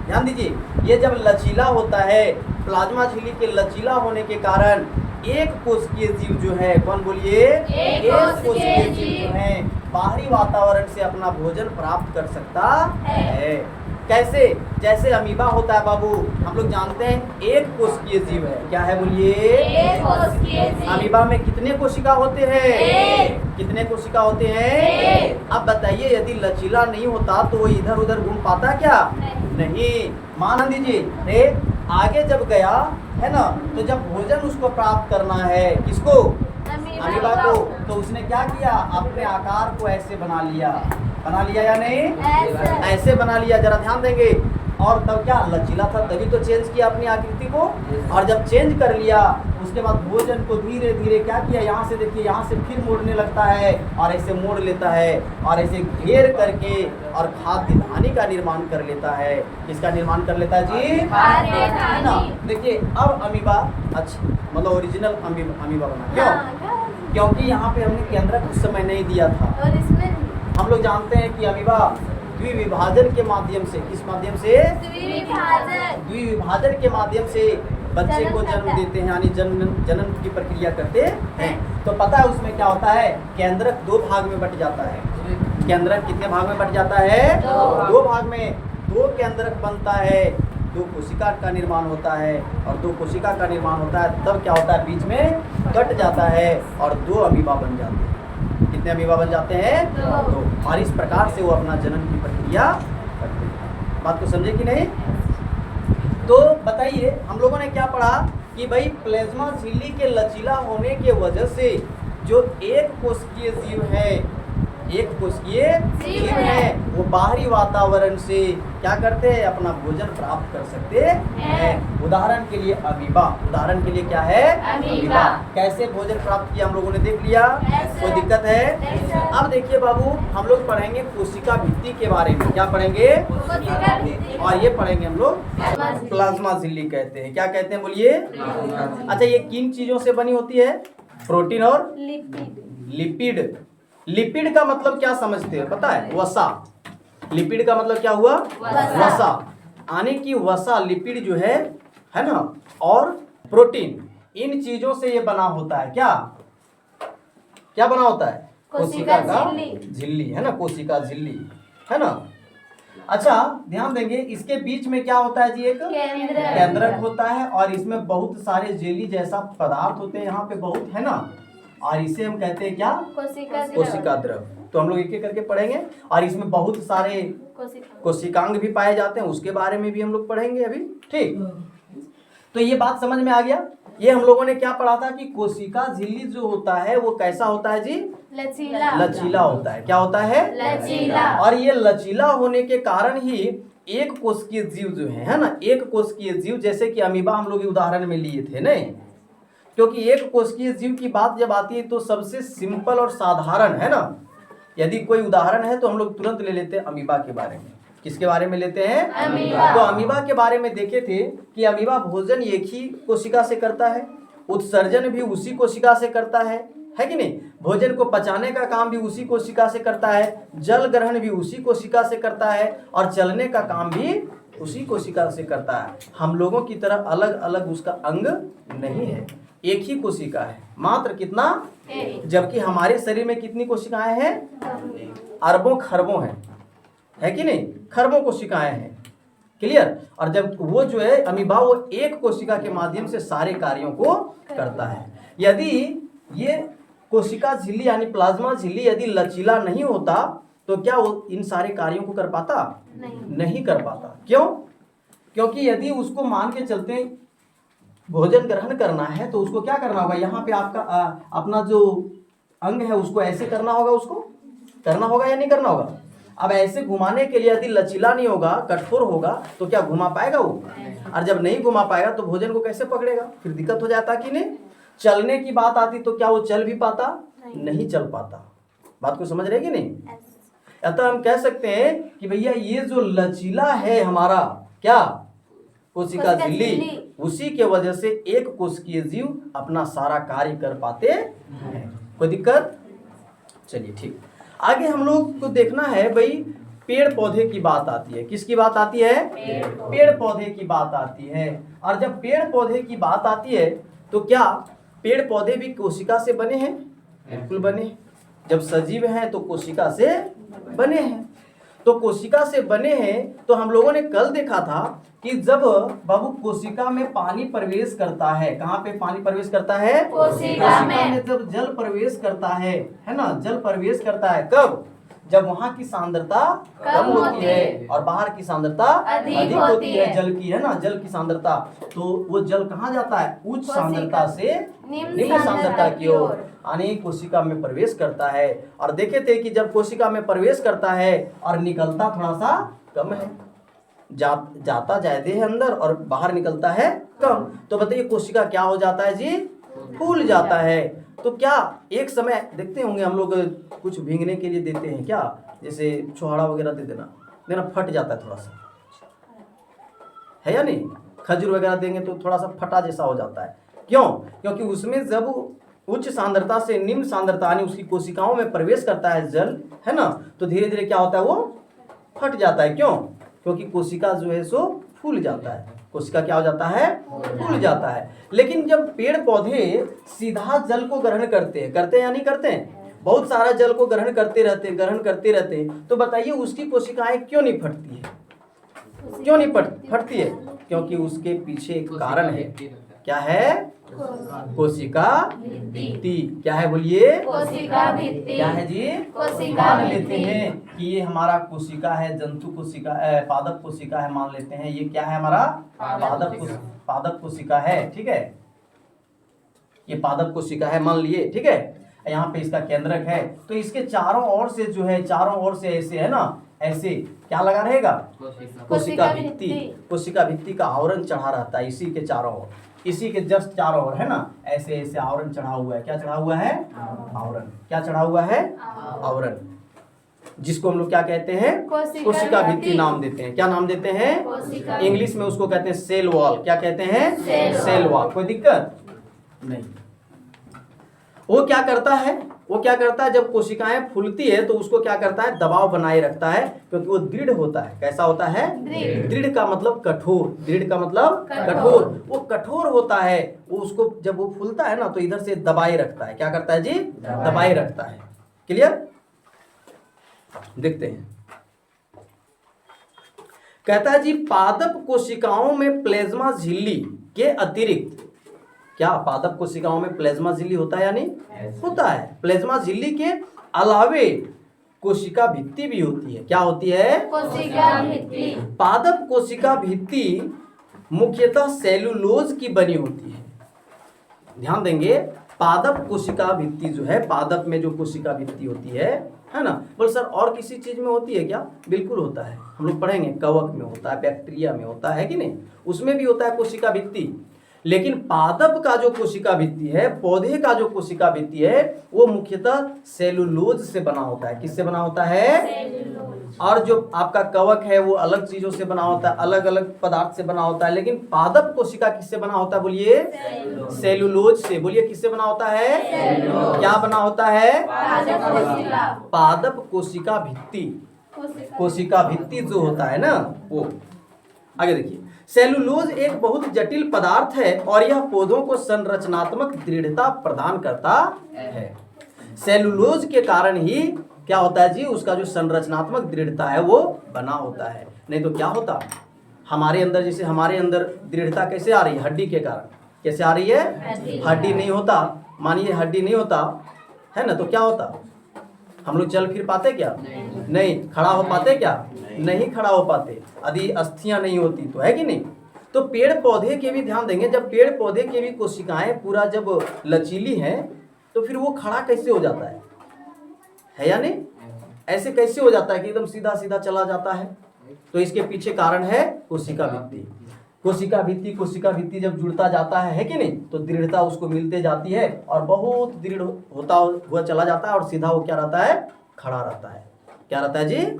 ध्यान दीजिए, ये जब लचीला होता है, प्लाज्मा झिल्ली के लचीला होने के कारण एक कोशिकीय जीव जो है, कौन बोलिए? एक कोशिकीय जीव जो है बाहरी वातावरण से अपना भोजन प्राप्त कर सकता है। कैसे? जैसे अमीबा होता है बाबू, हम लोग जानते हैं एक कोशिकीय जीव है। क्या है बोलिए? एक कोशिकीय जीव। अमीबा में कितने कोशिका होते हैं? कितने कोशिका होते हैं? अब बताइए, यदि लचीला नहीं होता तो वो इधर उधर घूम पाता क्या? नहीं। मान लीजिए आगे जब गया है ना, तो जब भोजन उसको प्राप्त करना है, किसको? अमीबा को, तो उसने क्या किया? अपने आकार को ऐसे बना लिया या नहीं? ऐसे बना लिया। जरा ध्यान देंगे। और तब क्या लचीला था, तभी तो चेंज किया अपनी आकृति को। और जब चेंज कर लिया उसके बाद भोजन को धीरे धीरे क्या किया? यहाँ से देखिए, यहाँ से फिर मोड़ने लगता है और ऐसे मोड़ लेता है और ऐसे घेर करके और खाद्य धानी का निर्माण कर लेता है। किसका निर्माण कर लेता है जी? है ना? देखिए अब अमीबा अच्छा मतलब ओरिजिनल अमीबा बना। क्यों? क्योंकि यहाँ पे हमने केंद्रक उस समय नहीं दिया था। हम लोग जानते हैं कि अमीबा द्विविभाजन के माध्यम से, किस माध्यम से? द्विविभाजन के माध्यम से बच्चे को जन्म देते हैं, यानी जन्म की प्रक्रिया करते हैं। तो पता है उसमें क्या होता है? केंद्रक दो भाग में बट जाता है। केंद्रक कितने भाग में बट जाता है? दो भाग में। दो केंद्रक बनता है, दो कोशिका का निर्माण होता है और दो कोशिका का निर्माण होता है, तब क्या होता है? बीच में कट जाता है और दो अमीबा बन जाते हैं। कितने अमीबा बन जाते हैं? दो। और इस प्रकार से वो अपना जन्म की प्रक्रिया करते हैं। बात को समझे कि नहीं? तो बताइए, हम लोगों ने क्या पढ़ा कि भाई प्लाज्मा झिल्ली के लचीला होने के वजह से जो एक कोशिकीय जीव है, एक कोशिकीय जीव है, वो बाहरी वातावरण से क्या करते हैं? अपना भोजन प्राप्त कर सकते हैं। उदाहरण के लिए अमीबा। उदाहरण के लिए क्या है? अमीबा। कैसे भोजन प्राप्त किया हम लोगों ने देख लिया। कोई दिक्कत है? अब देखिए बाबू, हम लोग पढ़ेंगे कोशिका भित्ति के बारे में। क्या पढ़ेंगे? और ये पढ़ेंगे हम लोग प्लाज्मा झिल्ली कहते हैं। क्या कहते हैं बोलिए? अच्छा, ये किन चीजों से बनी होती है? प्रोटीन और लिपिड। लिपिड का मतलब क्या समझते हैं? पता है? वसा। लिपिड का मतलब क्या हुआ? वसा। आने की वसा लिपिड जो है ना, और प्रोटीन, इन चीजों से ये बना होता है। क्या बना होता है? कोशिका का झिल्ली है ना, कोशिका झिल्ली है ना। अच्छा ध्यान देंगे, इसके बीच में क्या होता है जी? एक केंद्रक होता है और इसमें बहुत सारे जेली जैसा पदार्थ होते हैं यहाँ पे बहुत, है ना। और इसे हम कहते हैं क्या? कोशिका द्रव। तो हम लोग एक एक करके पढ़ेंगे। और इसमें बहुत सारे कोशिकांग भी पाए जाते हैं, उसके बारे में भी हम लोग पढ़ेंगे अभी। ठीक, तो ये बात समझ में आ गया। ये हम लोगों ने क्या पढ़ा था कि कोशिका झिल्ली जो होता है वो कैसा होता है जी? लचीला होता है। क्या होता है? लचीला। और ये लचीला होने के कारण ही एक कोशिकीय जीव जो है ना, एक कोशिकीय जीव, जैसे कि अमीबा हम लोग उदाहरण में लिए थे नहीं, क्योंकि एक कोशिकीय जीव की बात जब आती है तो सबसे सिंपल और साधारण है ना, यदि कोई उदाहरण है तो हम लोग तुरंत ले लेते हैं अमीबा के बारे में। किसके बारे में लेते हैं? अमीबा। तो अमीबा के बारे में देखे थे कि अमीबा भोजन एक ही कोशिका से करता है, उत्सर्जन भी उसी कोशिका से करता है कि नहीं? भोजन को पचाने का काम भी उसी कोशिका से करता है, जल ग्रहण भी उसी कोशिका से करता है और चलने का काम भी उसी कोशिका से करता है। हम लोगों की तरह अलग अलग उसका अंग नहीं है, एक ही कोशिका है, मात्र कितना? जबकि हमारे शरीर में कितनी कोशिकाएं हैं? अरबों खरबों है कि नहीं? खरबों कोशिकाएं हैं। क्लियर? और जब वो जो है अमीबा, वो एक कोशिका के माध्यम से सारे कार्यों को करता है। यदि ये कोशिका झिल्ली यानी प्लाज्मा झिल्ली यदि लचीला नहीं होता तो क्या वो इन सारे कार्यों को कर पाता? नहीं कर पाता। क्यों? क्योंकि यदि उसको मान के चलते हैं भोजन ग्रहण करना है तो उसको क्या करना होगा? यहाँ पे आपका अपना जो अंग है उसको ऐसे करना होगा, उसको करना होगा या नहीं करना होगा? अब ऐसे घुमाने के लिए यदि लचीला नहीं होगा, कठोर होगा, तो क्या घुमा पाएगा वो? और जब नहीं घुमा पाएगा तो भोजन को कैसे पकड़ेगा? फिर दिक्कत हो जाता कि नहीं? चलने की बात आती तो क्या वो चल भी पाता? नहीं चल पाता। बात को समझ रहे कि नहीं? अतः हम कह सकते हैं कि भैया ये जो लचीला है हमारा क्या कोशिका झिल्ली, उसी के वजह से एक कोशिकीय जीव अपना सारा कार्य कर पाते हैं। कोई दिक्कत? चलिए ठीक। आगे हम लोग को देखना है भाई, पेड़ पौधे की बात आती है। किसकी बात आती है? पेड़ पौधे की बात आती है। और जब पेड़ पौधे की बात आती है तो क्या पेड़ पौधे भी कोशिका से बने हैं? बिल्कुल बने। जब सजीव हैं तो कोशिका से बने हैं। तो कोशिका से बने हैं तो हम लोगों ने कल देखा था कि जब बाबू कोशिका में पानी प्रवेश करता है, कहाँ पे पानी प्रवेश करता है? कोशिका में। जब जल प्रवेश करता है ना, जल प्रवेश करता है कब? जब वहाँ की सांद्रता कम होती है और बाहर की सांद्रता अधिक होती है, जल की, है ना, जल की सांद्रता। तो वो जल कहाँ जाता है? उच्च सांद्रता से निम्न सांद्रता की ओर, यानी कोशिका में प्रवेश करता है। और देखे थे कि जब कोशिका में प्रवेश करता है और निकलता थोड़ा सा कम है, जाता ज्यादा है अंदर और बाहर निकलता है कम, तो बताइए कोशिका क्या हो जाता है जी? फूल जाता है। तो क्या एक समय देखते होंगे हम लोग कुछ भींगने के लिए देते हैं क्या, जैसे छुहाड़ा वगैरह दे देना फट जाता है थोड़ा सा, है या नहीं? खजूर वगैरह देंगे तो थोड़ा सा फटा जैसा हो जाता है। क्यों? क्योंकि उसमें जब उच्च सांद्रता से निम्न सांद्रता यानी उसकी कोशिकाओं में प्रवेश करता है जल, है ना, तो धीरे धीरे क्या होता है? वो फट जाता है। क्यों? क्योंकि कोशिका जो है सो फूल जाता है। कोशिका क्या हो जाता है? फूल जाता है। लेकिन जब पेड़ पौधे सीधा जल को ग्रहण करते हैं या नहीं करते हैं? बहुत सारा जल को ग्रहण करते रहते हैं, तो बताइए उसकी कोशिकाएं क्यों नहीं फटती है? क्यों नहीं फटती है? क्योंकि उसके पीछे एक कारण है। क्या है? कोशिका भित्ति। क्या है बोलिए? कोशिका भित्ति। क्या है जी? कोशिका मान लेते भित्ति। हैं कि ये हमारा कोशिका है, जंतु कोशिका, पादप कोशिका है, मान लेते हैं। ये क्या है? हमारा पादप कोशिका है, ठीक है। ये पादप कोशिका है मान लिए, ठीक है। यहाँ पे इसका केंद्रक है, तो इसके चारों ओर से जो है, चारों ओर से ऐसे है ना, ऐसे क्या लगा रहेगा? कोशिका भित्ति। कोशिका भित्ति का आवरण चढ़ा रहता है इसी के चारों ओर, इसी के जस्ट चारों ओर, है ना, ऐसे ऐसे आवरण चढ़ा हुआ है। क्या चढ़ा हुआ है? आवरण। क्या चढ़ा हुआ है? आवरण, जिसको हम लोग क्या कहते हैं? कोशिका भित्ति नाम देते हैं। क्या नाम देते हैं? इंग्लिश में उसको कहते हैं सेल वॉल। क्या कहते हैं? Cell wall. कोई दिक्कत नहीं। वो क्या करता है? जब कोशिकाएं फूलती है तो उसको क्या करता है? दबाव बनाए रखता है, क्योंकि वो दृढ़ होता है। कैसा होता है? दृढ़ का मतलब कठोर। दृढ़ का मतलब कठोर। वो कठोर होता है। वो उसको जब वो फूलता है ना तो इधर से दबाए रखता है। क्या करता है जी? दबाए रखता है। क्लियर? देखते हैं। कहता है जी पादप कोशिकाओं में प्लाज्मा झिल्ली के अतिरिक्त, क्या पादप कोशिकाओं में प्लाज्मा झिल्ली होता है या नहीं? होता है। प्लाज्मा झिल्ली के अलावे कोशिका भित्ति भी होती है। क्या होती है? कोशिका भित्ति। पादप कोशिका भित्ति मुख्यतः सेलुलोज की बनी होती है। ध्यान देंगे, पादप कोशिका भित्ति जो है, पादप में जो कोशिका भित्ति होती है ना, बोल सर और किसी चीज में होती है क्या? बिल्कुल होता है। हम लोग पढ़ेंगे कवक में होता है, बैक्टीरिया में होता है कि नहीं, उसमें भी होता है कोशिका भित्ति। लेकिन पादप का जो कोशिका भित्ति है, पौधे का जो कोशिका भित्ति है, वो मुख्यतः सेलुलोज से बना होता है। किससे बना होता है? और जो आपका कवक है वो अलग चीजों से बना होता है, अलग अलग पदार्थ से बना होता है। लेकिन पादप कोशिका किससे बना होता है? बोलिए सेलुलोज से। बोलिए किससे बना होता है? क्या बना होता है? पादप कोशिका भित्ति। कोशिका भित्ति जो होता है ना वो। आगे देखिए, सेलुलोज एक बहुत जटिल पदार्थ है और यह पौधों को संरचनात्मक दृढ़ता प्रदान करता है। सेलुलोज के कारण ही क्या होता है जी? उसका जो संरचनात्मक दृढ़ता है वो बना होता है। नहीं तो क्या होता हमारे अंदर, जैसे हमारे अंदर दृढ़ता कैसे आ रही है? हड्डी के कारण। कैसे आ रही है? हड्डी नहीं होता, मानिए हड्डी नहीं होता है ना, तो क्या होता? हम लोग चल फिर पाते क्या? नहीं। खड़ा हो पाते क्या? नहीं खड़ा हो पाते, यदि अस्थियां नहीं होती तो, है कि नहीं? तो पेड़ पौधे के भी ध्यान देंगे, जब पेड़ पौधे के भी कोशिकाएं पूरा जब लचीली हैं तो फिर वो खड़ा कैसे हो जाता है या नहीं? ऐसे कैसे हो जाता है कि एकदम सीधा सीधा चला जाता है? तो इसके पीछे कारण है कोशिका भित्ति। कोशिका भित्ति जब जुड़ता जाता है कि नहीं, तो दृढ़ता उसको मिलते जाती है और बहुत दृढ़ होता हुआ चला जाता है और सीधा वो क्या रहता है? खड़ा रहता है। क्या रहता है जी?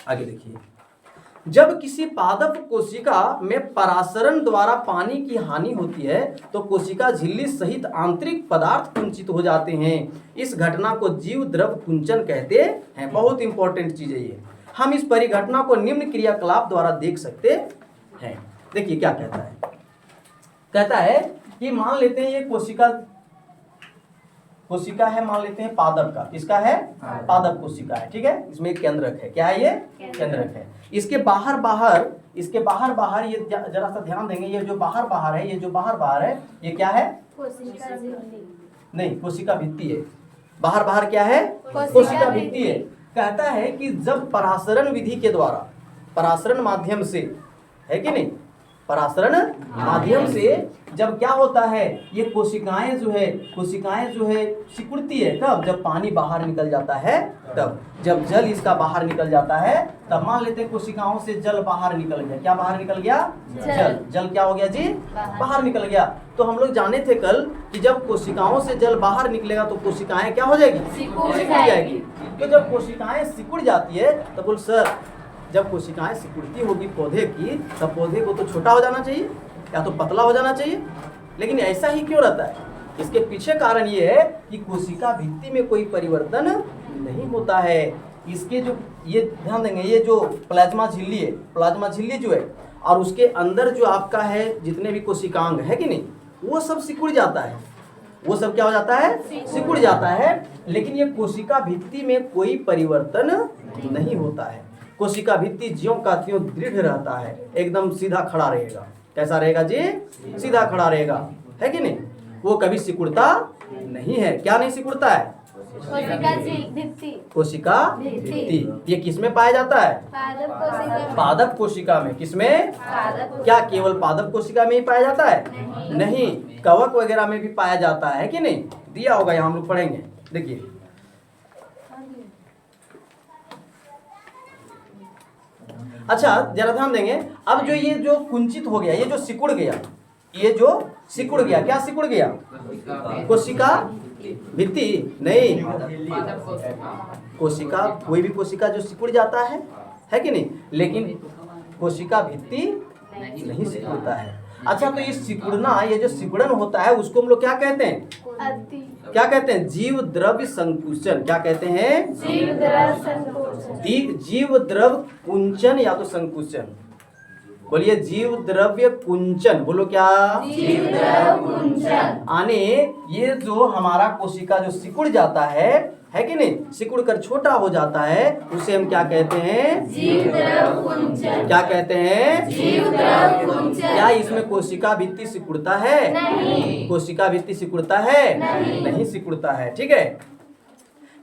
आगे देखिए, जब किसी पादप कोशिका में परासरण द्वारा पानी की हानि होती है तो कोशिका झिल्ली सहित आंतरिक पदार्थ कुंचित हो जाते हैं। इस घटना को जीव द्रव कुंचन कहते हैं। बहुत इंपॉर्टेंट चीज है ये। हम इस परिघटना को निम्न क्रियाकलाप द्वारा देख सकते हैं। देखिए क्या कहता है? कहता है कि मान लेते हैं ये कोशिका है, मान लेते हैं पादप का। इसका है पादप कोशिका है, ठीक है। इसमें एक केंद्रक है। क्या है ये? केंद्रक है। इसके बाहर बाहर ये जरा सा ध्यान देंगे, ये जो बाहर बाहर है ये क्या है? नहीं, कोशिका भित्ति है। बाहर क्या है? कोशिका भित्ति है। कहता है कि जब परासरण विधि के द्वारा, परासरण माध्यम से, है कि नहीं, परासरण माध्यम से जब क्या होता है, ये कोशिकाएं जो है सिकुड़ती है। कब? जब पानी बाहर निकल जाता है तब। जब जल इसका बाहर निकल जाता है तब मान लेते हैं कोशिकाओं से जल बाहर निकल गया। क्या बाहर निकल गया? जल क्या हो गया जी? बाहर निकल गया। तो हम लोग जाने थे कल कि जब कोशिकाओं से जल बाहर निकलेगा तो कोशिकाएं क्या हो जाएगी? सिकुड़ जाएगी। तो जब कोशिकाएं सिकुड़ जाती है तो बोल सर, जब कोशिकाएं सिकुड़ती होगी पौधे की, तब पौधे को तो छोटा हो जाना चाहिए या तो पतला हो जाना चाहिए। लेकिन ऐसा ही क्यों रहता है? इसके पीछे कारण ये है कि कोशिका भित्ति में कोई परिवर्तन नहीं होता है। इसके जो, ये ध्यान देंगे, ये जो प्लाज्मा झिल्ली जो है और उसके अंदर जो आपका है जितने भी कोशिकांग है कि नहीं, वो सब सिकुड़ जाता है। वो सब क्या हो जाता है? सिकुड़ जाता है। लेकिन ये कोशिका भित्ति में कोई परिवर्तन नहीं होता है। कोशिका भित्ति ज्यों का त्यों दृढ़ रहता है, एकदम सीधा खड़ा रहेगा। कैसा रहेगा जी? सीधा खड़ा रहेगा, है कि नहीं? वो कभी सिकुड़ता नहीं है। क्या नहीं सिकुड़ता है? कोशिका भित्ति। ये किसमें पाया जाता है? पादप कोशिका में। किसमें? क्या केवल पादप कोशिका में ही पाया जाता है? नहीं, कवक वगैरह में भी पाया जाता है कि नहीं? दिया होगा, यहाँ हम लोग पढ़ेंगे। देखिए, अच्छा जरा ध्यान देंगे। अब जो ये जो कुंचित हो गया, ये जो सिकुड़ गया, क्या सिकुड़ गया? कोशिका भित्ति नहीं, कोशिका, कोई भी कोशिका जो सिकुड़ जाता है कि नहीं, लेकिन कोशिका भित्ति नहीं सिकुड़ता है। अच्छा, तो ये सिकुड़ना, ये जो सिकुड़न होता है उसको हम लोग क्या कहते हैं? क्या कहते हैं? जीव द्रव्य संकुचन। क्या कहते हैं? जीव द्रव कुंचन या तो संकुचन। बोलिए जीव द्रव्य कुंचन। बोलो क्या? जीव द्रव्य कुंचन। आने ये जो हमारा कोशिका जो सिकुड़ जाता है कि नहीं, सिकुड़ कर छोटा हो जाता है, उसे हम क्या कहते हैं? जीव द्रव्य कुंचन। क्या कहते हैं? जीव द्रव्य कुंचन। क्या इसमें कोशिका भित्ति सिकुड़ता है? नहीं। कोशिका भित्ति सिकुड़ता है? नहीं सिकुड़ता है, ठीक है।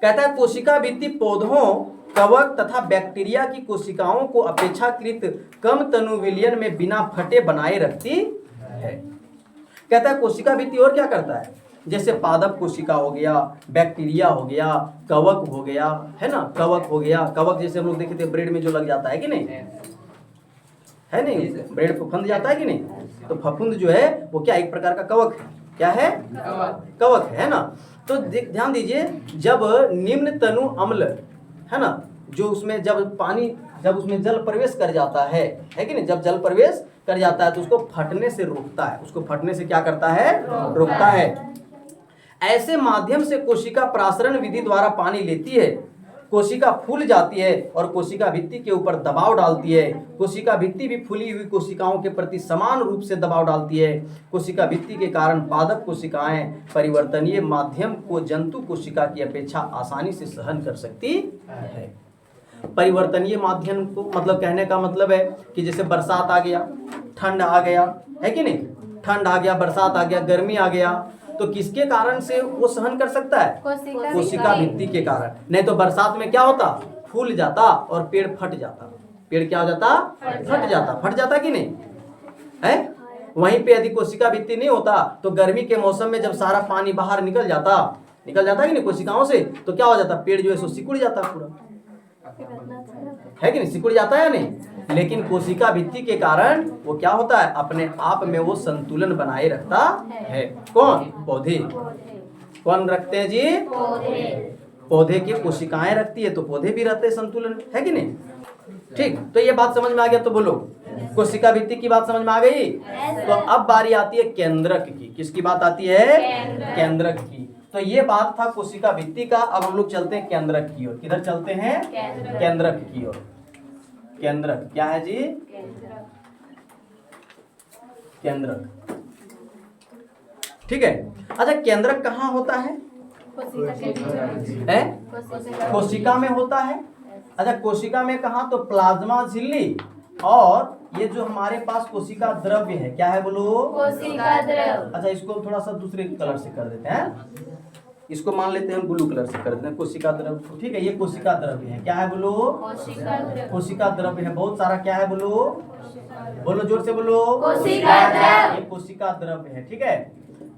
कहता है कोशिका भित्ति पौधों, कवक तथा बैक्टीरिया की कोशिकाओं को अपेक्षाकृत कम तनु विलयन में बिना फटे बनाए रखती है। कहता है कोशिका भित्ति और क्या करता है? जैसे पादप कोशिका हो गया, बैक्टीरिया हो गया, कवक हो गया, है ना, कवक हो गया। कवक जैसे हम लोग देखे थे ब्रेड में जो लग जाता है कि नहीं, है नहीं, ब्रेड को फंद जाता है कि नहीं, तो फफूंद जो है वो क्या एक प्रकार का कवक है, क्या है, कवक है ना। तो ध्यान दीजिए, जब निम्न तनु अम्ल है ना, जो उसमें जब उसमें जल प्रवेश कर जाता है कि नहीं, जब जल प्रवेश कर जाता है तो उसको फटने से रोकता है, उसको फटने से क्या करता है, रोकता है। ऐसे माध्यम से कोशिका प्रासरण विधि द्वारा पानी लेती है, कोशिका फूल जाती है और कोशिका भित्ति के ऊपर दबाव डालती है। कोशिका भित्ति भी फूली हुई कोशिकाओं के प्रति समान रूप से दबाव डालती है। कोशिका भित्ति के कारण पादप कोशिकाएं परिवर्तनीय माध्यम को जंतु कोशिका की अपेक्षा आसानी से सहन कर सकती है। परिवर्तनीय माध्यम को मतलब कहने का मतलब है कि जैसे बरसात आ गया, ठंड आ गया, है कि नहीं, ठंड आ गया, बरसात आ गया, गर्मी आ गया, तो किसके कारण से वो सहन कर सकता है, कोशिका भित्ति के कारण। नहीं तो बरसात में क्या होता, फूल जाता और पेड़ फट जाता, पेड़ क्या हो जाता, फट जाता कि नहीं है। वहीं पे यदि कोशिका भित्ति नहीं होता तो गर्मी के मौसम में जब सारा पानी बाहर निकल जाता कि नहीं कोशिकाओं से, तो क्या हो जाता, पेड़ जो है सो सिकुड़ जाता पूरा, है कि नहीं, सिकुड़ जाता है नहीं। लेकिन कोशिका भित्ति के कारण वो क्या होता है, अपने आप में वो संतुलन बनाए रखता है। कौन, पौधे। कौन रखते हैं जी, पौधे की कोशिकाएं रखती है, तो पौधे भी रहते हैं संतुलन, है कि नहीं। ठीक, तो ये बात समझ में आ गया। तो बोलो, कोशिका भित्ति की बात समझ में आ गई। तो अब बारी आती है केंद्रक की। किसकी बात आती है, केंद्रक की। तो ये बात था कोशिका भित्ति का। अब हम लोग चलते हैं केंद्रक की ओर। किधर चलते हैं, केंद्रक की ओर। केंद्रक क्या है जी, केंद्रक, ठीक है। अच्छा, केंद्रक कहाँ होता है, कोशिका में होता है। अच्छा, कोशिका में कहाँ, तो प्लाज्मा झिल्ली और ये जो हमारे पास कोशिका द्रव्य है, क्या है बोलो, कोशिका द्रव्य। अच्छा, इसको थोड़ा सा दूसरे कलर से कर देते हैं, इसको मान लेते हैं ब्लू कलर से कर देते हैं, कोशिका द्रव्य, ठीक है। ये कोशिका द्रव्य है, क्या है बोलो, कोशिका द्रव्य है। बहुत सारा क्या है बोलो, बोलो जोर से बोलो, कोशिका द्रव्य। ये कोशिका द्रव्य है, ठीक है।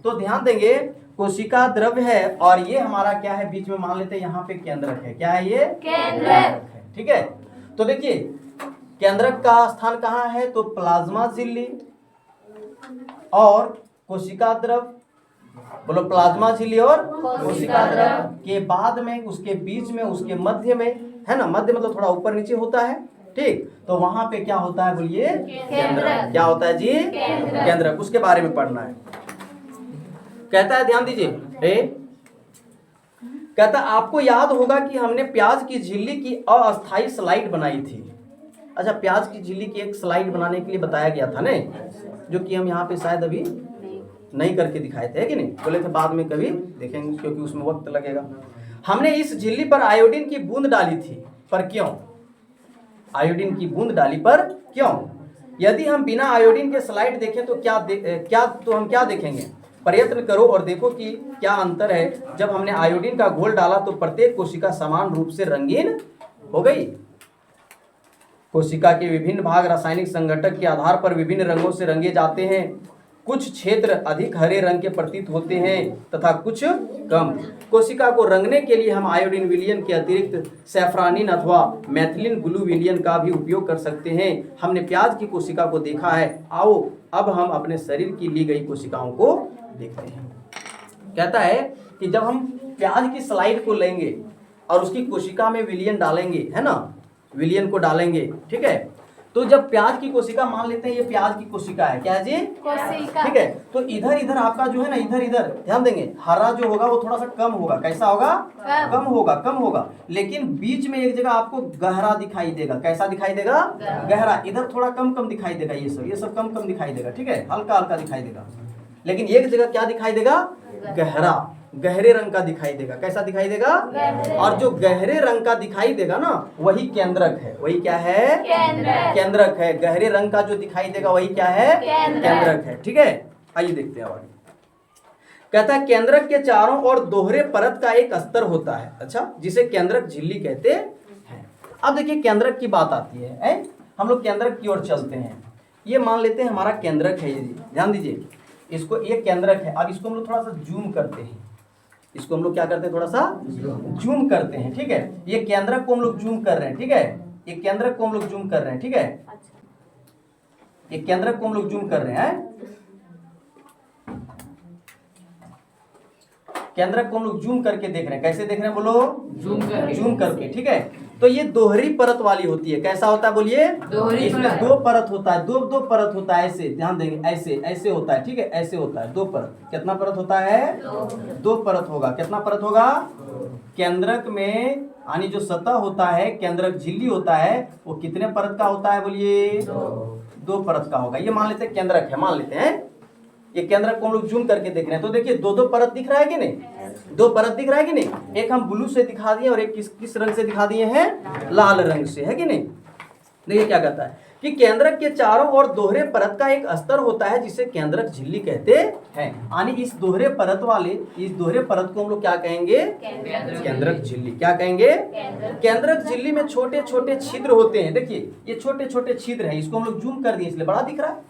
तो ध्यान देंगे, कोशिका द्रव्य है और ये हमारा क्या है, बीच में मान लेते हैं यहाँ पे केंद्रक है। क्या है ये, केंद्रक है, ठीक है। तो देखिए, केंद्रक का स्थान कहाँ है, तो प्लाज्मा झिल्ली और कोशिका द्रव्य, बोलो प्लाज्मा झिल्ली और कोशिका द्रव्य के बाद में, उसके बीच में, उसके मध्य में, है ना, मध्य मतलब थोड़ा ऊपर नीचे होता है, ठीक। तो वहां पे क्या होता है बोलिए, केंद्रक। क्या होता है जी, केंद्रक। उसके बारे में पढ़ना है। कहता है, ध्यान दीजिए, कहता आपको याद होगा कि हमने प्याज की झिल्ली की अस्थायी स्लाइड बनाई थी। अच्छा, प्याज की झिल्ली की एक स्लाइड बनाने के लिए बताया गया था ना, जो कि हम यहाँ पे शायद अभी नहीं करके दिखाए थे, कि नहीं, बोले थे बाद में कभी देखेंगे क्योंकि उसमें वक्त लगेगा। हमने इस झिल्ली पर आयोडीन की बूंद डाली थी, पर क्यों, आयोडीन की बूंद डाली पर क्यों। यदि हम बिना आयोडीन के स्लाइड देखें तो हम क्या देखेंगे, प्रयत्न करो और देखो कि क्या अंतर है। जब हमने आयोडीन का घोल डाला तो प्रत्येक कोशिका समान रूप से रंगीन हो गई। कोशिका के विभिन्न भाग रासायनिक संघटक के आधार पर विभिन्न रंगों से रंगे जाते हैं। कुछ क्षेत्र अधिक हरे रंग के प्रतीत होते हैं तथा कुछ कम। कोशिका को रंगने के लिए हम आयोडीन विलयन के अतिरिक्त सैफ्रानिन अथवा मैथिलिन ब्लू विलयन का भी उपयोग कर सकते हैं। हमने प्याज की कोशिका को देखा है, आओ अब हम अपने शरीर की ली गई कोशिकाओं को देखते हैं। कहता है कि जब हम प्याज की स्लाइड को लेंगे और उसकी कोशिका में विलयन डालेंगे, है ना, विलयन को डालेंगे, ठीक है। तो जब प्याज की कोशिका मान लेते हैं, ये प्याज की कोशिका है, क्या है जी, कोशिका, ठीक है। तो इधर इधर आपका जो है ना, इधर इधर ध्यान देंगे, हरा जो होगा वो थोड़ा सा कम होगा। कैसा होगा, कम होगा। लेकिन बीच में एक जगह आपको गहरा दिखाई देगा। कैसा दिखाई देगा, गहरा। इधर थोड़ा कम दिखाई देगा, ये सब कम दिखाई देगा, ठीक है, हल्का दिखाई देगा। लेकिन एक जगह क्या दिखाई देगा, गहरा, गहरे रंग का दिखाई देगा। कैसा दिखाई देगा, और जो गहरे रंग का दिखाई देगा ना, वही केंद्रक है। वही क्या है, केंद्रक है। गहरे रंग का जो दिखाई देगा वही क्या है, केंद्रक है, ठीक है। आइए देखते हैं आगे। कहता है केंद्रक के चारों ओर दोहरे परत का एक अस्तर होता है, अच्छा, जिसे केंद्रक झिल्ली कहते हैं। अब देखिए केंद्रक की बात आती है, हम लोग केंद्रक की ओर चलते हैं। ये मान लेते हैं हमारा केंद्रक है, ये ध्यान दीजिए, इसको ये केंद्रक है। अब इसको हम लोग थोड़ा सा जूम करते हैं, इसको हम लोग क्या करते हैं, थोड़ा सा जूम करते हैं, ठीक है। ये केंद्रक को हम लोग जूम कर रहे हैं, ठीक है, ये केंद्रक को हम लोग जूम कर रहे हैं, ठीक है। ये केंद्रक को हम लोग जूम कर रहे हैं, केंद्रक को हम लोग जूम करके देख रहे हैं। कैसे देख रहे हैं बोलो? जूम करके, ठीक है। तो ये दोहरी परत वाली होती है। कैसा होता है बोलिए? इसमें दो परत होता है, दो परत होता है। ऐसे ध्यान देंगे, ऐसे होता है, ठीक है, ऐसे होता है, दो परत। कितना परत होता है? दो परत होगा। कितना परत होगा? केंद्रक में यानी जो सतह होता है, केंद्रक झिल्ली होता है, वो कितने परत का होता है बोलिए? दो परत का होगा। ये मान लेते हैं केंद्रक है, मान लेते हैं ये केंद्रक को हम लोग जूम करके देख रहे हैं। तो देखिए दो परत दिख रहा है कि नहीं? दो परत दिख रहा है कि नहीं? एक हम ब्लू से दिखा दिए और एक किस रंग से दिखा दिए हैं? लाल रंग से, है कि नहीं? देखिए क्या कहता है कि केंद्रक के चारों ओर दोहरे परत का एक अस्तर होता है जिसे केंद्रक झिल्ली कहते हैं। यानी इस दोहरे परत को हम लोग क्या कहेंगे? केंद्रक झिल्ली। क्या कहेंगे? केंद्रक झिल्ली में छोटे छोटे छिद्र होते हैं। देखिए ये छोटे छोटे छिद्र हैं, इसको हम लोग जूम कर दिए इसलिए बड़ा दिख रहा है।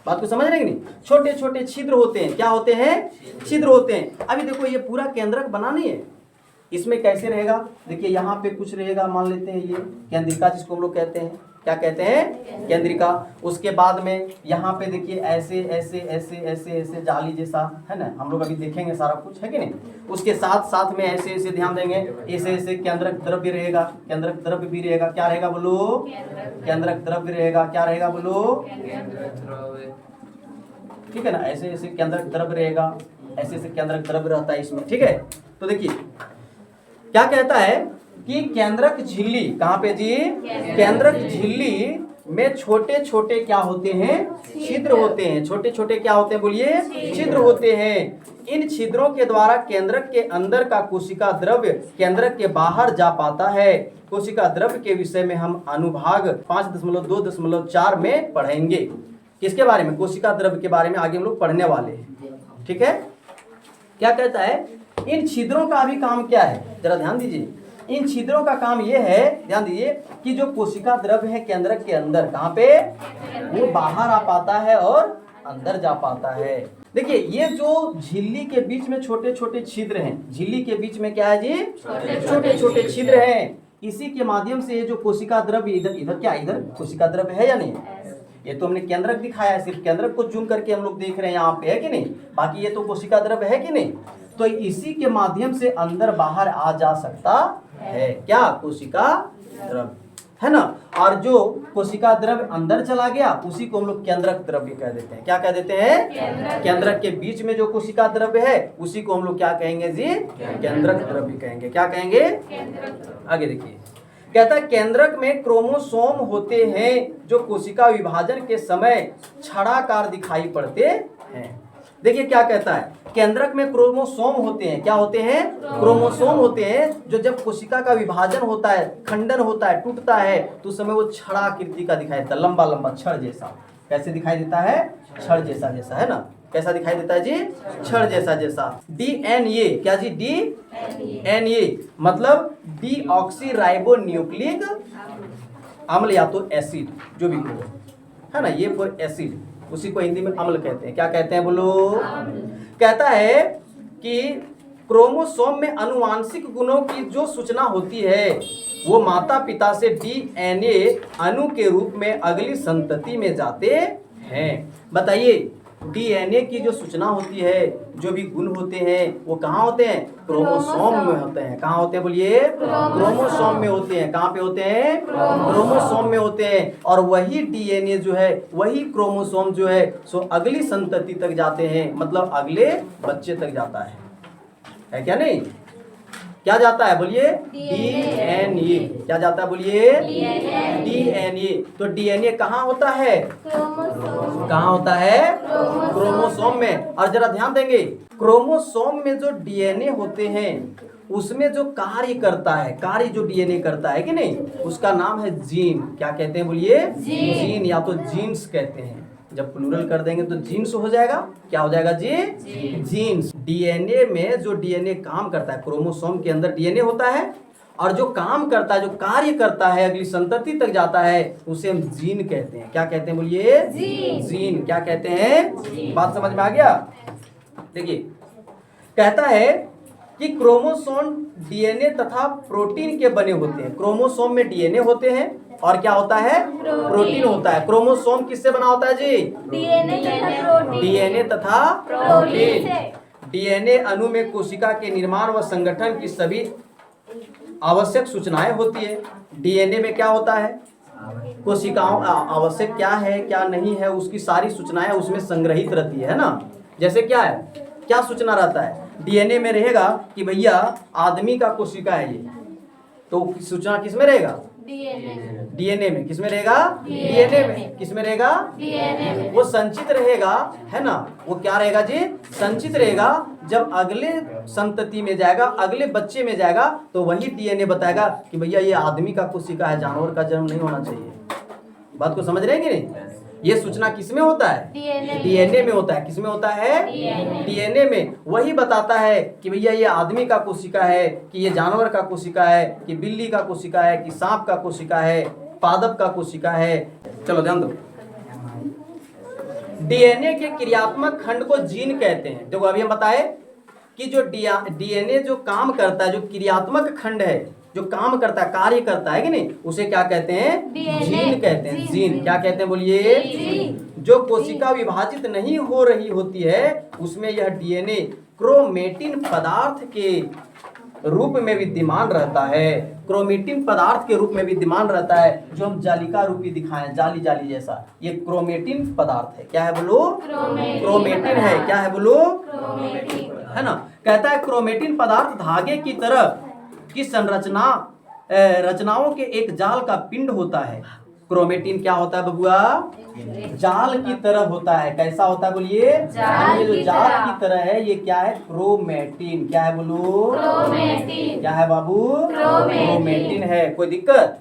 बात को समझ रहे हैं कि नहीं? छोटे छोटे छिद्र होते हैं। क्या होते हैं? छिद्र होते हैं। अभी देखो ये पूरा केंद्रक बना नहीं है, इसमें कैसे रहेगा? देखिए यहाँ पे कुछ रहेगा, मान लेते हैं ये केंद्रिका जिसको हम लोग कहते हैं। क्या कहते हैं? केंद्रिका। उसके बाद में यहाँ पे देखिए ऐसे ऐसे ऐसे ऐसे ऐसे जाली जैसा है ना, हम लोग अभी देखेंगे सारा कुछ, है कि नहीं? उसके साथ साथ में ऐसे ऐसे ध्यान देंगे, ऐसे ऐसे केंद्रक द्रव्य रहेगा, केंद्रक द्रव्य भी रहेगा। क्या रहेगा बोलो? केंद्रक द्रव्य रहेगा। क्या रहेगा बोलो? ठीक है ना, ऐसे ऐसे केंद्रक द्रव्य रहेगा, ऐसे ऐसे केंद्रक द्रव्य रहता है इसमें, ठीक है। तो देखिए क्या कहता है कि केंद्रक झिल्ली, कहाँ पे जी? केंद्रक झिल्ली में छोटे छोटे क्या होते हैं? छिद्र होते हैं। छोटे छोटे क्या होते हैं बोलिए? छिद्र होते हैं। इन छिद्रों के द्वारा केंद्रक के अंदर का कोशिका द्रव्य केंद्रक के बाहर जा पाता है। कोशिका द्रव्य के विषय में हम अनुभाग 5.2.4 में पढ़ेंगे। किसके बारे में? कोशिका द्रव्य के बारे में आगे हम लोग पढ़ने वाले हैं, ठीक है। क्या कहता है? इन छिद्रों का भी काम क्या है? जरा ध्यान दीजिए। इन छिद्रों का काम यह है, ध्यान दीजिए, कि जो कोशिका द्रव्य है केंद्रक के अंदर, कहाँ पे? वो बाहर आ पाता है और अंदर जा पाता है। देखिए ये जो झिल्ली के बीच में छोटे छोटे छिद्र हैं, झिल्ली के बीच में क्या है जी? छोटे छोटे छिद्र हैं। इसी के माध्यम से ये जो कोशिका द्रव्य इधर क्या, इधर कोशिका द्रव्य है या नहीं? ये तो हमने केंद्रक दिखाया है, सिर्फ केंद्रक को जूम करके हम लोग देख रहे हैं यहाँ पे, है कि नहीं? बाकी ये तो कोशिका द्रव्य है कि नहीं? तो इसी के माध्यम से अंदर बाहर आ जा सकता है। क्या? कोशिका द्रव्य, है ना। और जो कोशिका द्रव्य अंदर चला गया उसी को हम लोग केंद्रक द्रव्य कह देते हैं। क्या कह देते हैं? केंद्रक के बीच में जो कोशिका द्रव्य है उसी को हम लोग क्या कहेंगे जी? केंद्रक द्रव्य कहेंगे। क्या कहेंगे? आगे देखिए, कहता है केंद्रक में क्रोमोसोम होते हैं जो कोशिका विभाजन के समय छड़ाकार दिखाई पड़ते हैं। देखिए क्या कहता है, केंद्रक में क्रोमोसोम होते हैं। क्या होते हैं? क्रोमोसोम होते हैं जो जब कोशिका का विभाजन होता है, खंडन होता है, टूटता है, तो उस समय वो छड़ आकृति का दिखाई देता है, लंबा लंबा छड़ जैसा। कैसे दिखाई देता है? छड़ जैसा जैसा, है ना। कैसा दिखाई देता है जी? छड़ जैसा जैसा। डीएनए, क्या जी? डीएनए मतलब डीऑक्सीराइबोन्यूक्लिक अम्ल या तो एसिड, जो भी हो, है ना। ये फॉर एसिड, उसी को हिंदी में अम्ल कहते हैं। क्या कहते हैं बोलो? कहता है कि क्रोमोसोम में अनुवांशिक गुणों की जो सूचना होती है वो माता पिता से डीएनए अणु के रूप में अगली संतति में जाते हैं। बताइए, डीएनए की जो सूचना होती है, जो भी गुण होते हैं, वो कहाँ होते हैं? क्रोमोसोम में होते हैं। कहाँ होते हैं बोलिए? क्रोमोसोम में होते हैं। कहाँ पे होते हैं? क्रोमोसोम में होते हैं। और वही डीएनए जो है, वही क्रोमोसोम जो है, सो अगली संतति तक जाते हैं, मतलब अगले बच्चे तक जाता है क्या नहीं? क्या जाता है बोलिए? डीएनए। क्या जाता है बोलिए? डीएनए। तो डीएनए कहाँ होता है? कहाँ होता है? क्रोमोसोम में। और जरा ध्यान देंगे, क्रोमोसोम में जो डीएनए होते हैं उसमें जो कार्य करता है, कार्य जो डीएनए करता है कि नहीं, उसका नाम है जीन। क्या कहते हैं बोलिए? जीन या तो जीन्स कहते हैं। जब प्लूरल कर देंगे तो जीन्स हो जाएगा। क्या हो जाएगा जी? जीन्स। डीएनए में जो डीएनए काम करता है, क्रोमोसोम के अंदर डीएनए होता है और जो काम करता है, जो कार्य करता है, अगली संतति तक जाता है, उसे हम जीन कहते हैं। क्या कहते हैं बोलिए? जीन। क्या कहते हैं? बात समझ में आ गया? देखिए कहता है कि क्रोमोसोम डीएनए तथा प्रोटीन के बने होते हैं। क्रोमोसोम में डीएनए होते हैं और क्या होता है, प्रोटीन होता है। क्रोमोसोम किससे बना होता है जी, डीएनए तथा प्रोटीन। डीएनए अणु में कोशिका के निर्माण व संगठन की सभी आवश्यक सूचनाएं होती है। डीएनए में क्या होता है, कोशिकाओं आवश्यक क्या है क्या नहीं है उसकी सारी सूचनाएं उसमें संग्रहित रहती है ना। जैसे क्या है, क्या सूचना रहता है, डीएनए में रहेगा कि भैया आदमी का कोशिका है ये, तो सूचना किसमें रहेगा, डीएनए में। किसमें रहेगा, डीएनए में। किसमें रहेगा, डीएनए में। वो संचित रहेगा, है ना। वो क्या रहेगा जी, संचित रहेगा। जब अगले संतति में जाएगा, अगले बच्चे में जाएगा, तो वही डीएनए बताएगा कि भैया ये आदमी का कोशिका है, जानवर का जन्म नहीं होना चाहिए। बात को समझ रहे हैं कि नहीं। ये सूचना किसमें होता है, डीएनए में होता है। किसमें होता है, डीएनए में। वही बताता है कि भैया ये आदमी का कोशिका है, कि ये जानवर का कोशिका है, कि बिल्ली का कोशिका है, कि सांप का कोशिका है, पादप का कोशिका है। चलो ध्यान दो, डीएनए के क्रियात्मक खंड को जीन कहते हैं। देखो अभी हम बताए कि जो डीएनए जो काम करता है, जो क्रियात्मक खंड है, जो काम करता है, कार्य करता है कि नहीं, उसे क्या कहते हैं, जीन कहते हैं। जीन क्या कहते हैं बोलिए, जो कोशिका विभाजित नहीं हो रही होती है उसमें यह डीएनए क्रोमेटिन पदार्थ के रूप में विद्यमान रहता है। क्रोमेटिन पदार्थ के रूप में विद्यमान रहता है, जो हम जालिका रूपी दिखाएं, जाली जाली जैसा, ये क्रोमेटिन पदार्थ है। क्या है बोलो, क्रोमेटिन है। क्या है बोलो, है ना। कहता है क्रोमेटिन पदार्थ धागे की तरह की रचनाओं के एक जाल का पिंड होता है। क्रोमेटिन क्या होता है बबुआ, जाल की तरह होता है। कैसा होता है बोलिए, ये जो जाल की तरह है, ये क्या है, क्रोमेटिन। क्या है बोलो, क्या है बाबू, क्रोमेटिन है। कोई दिक्कत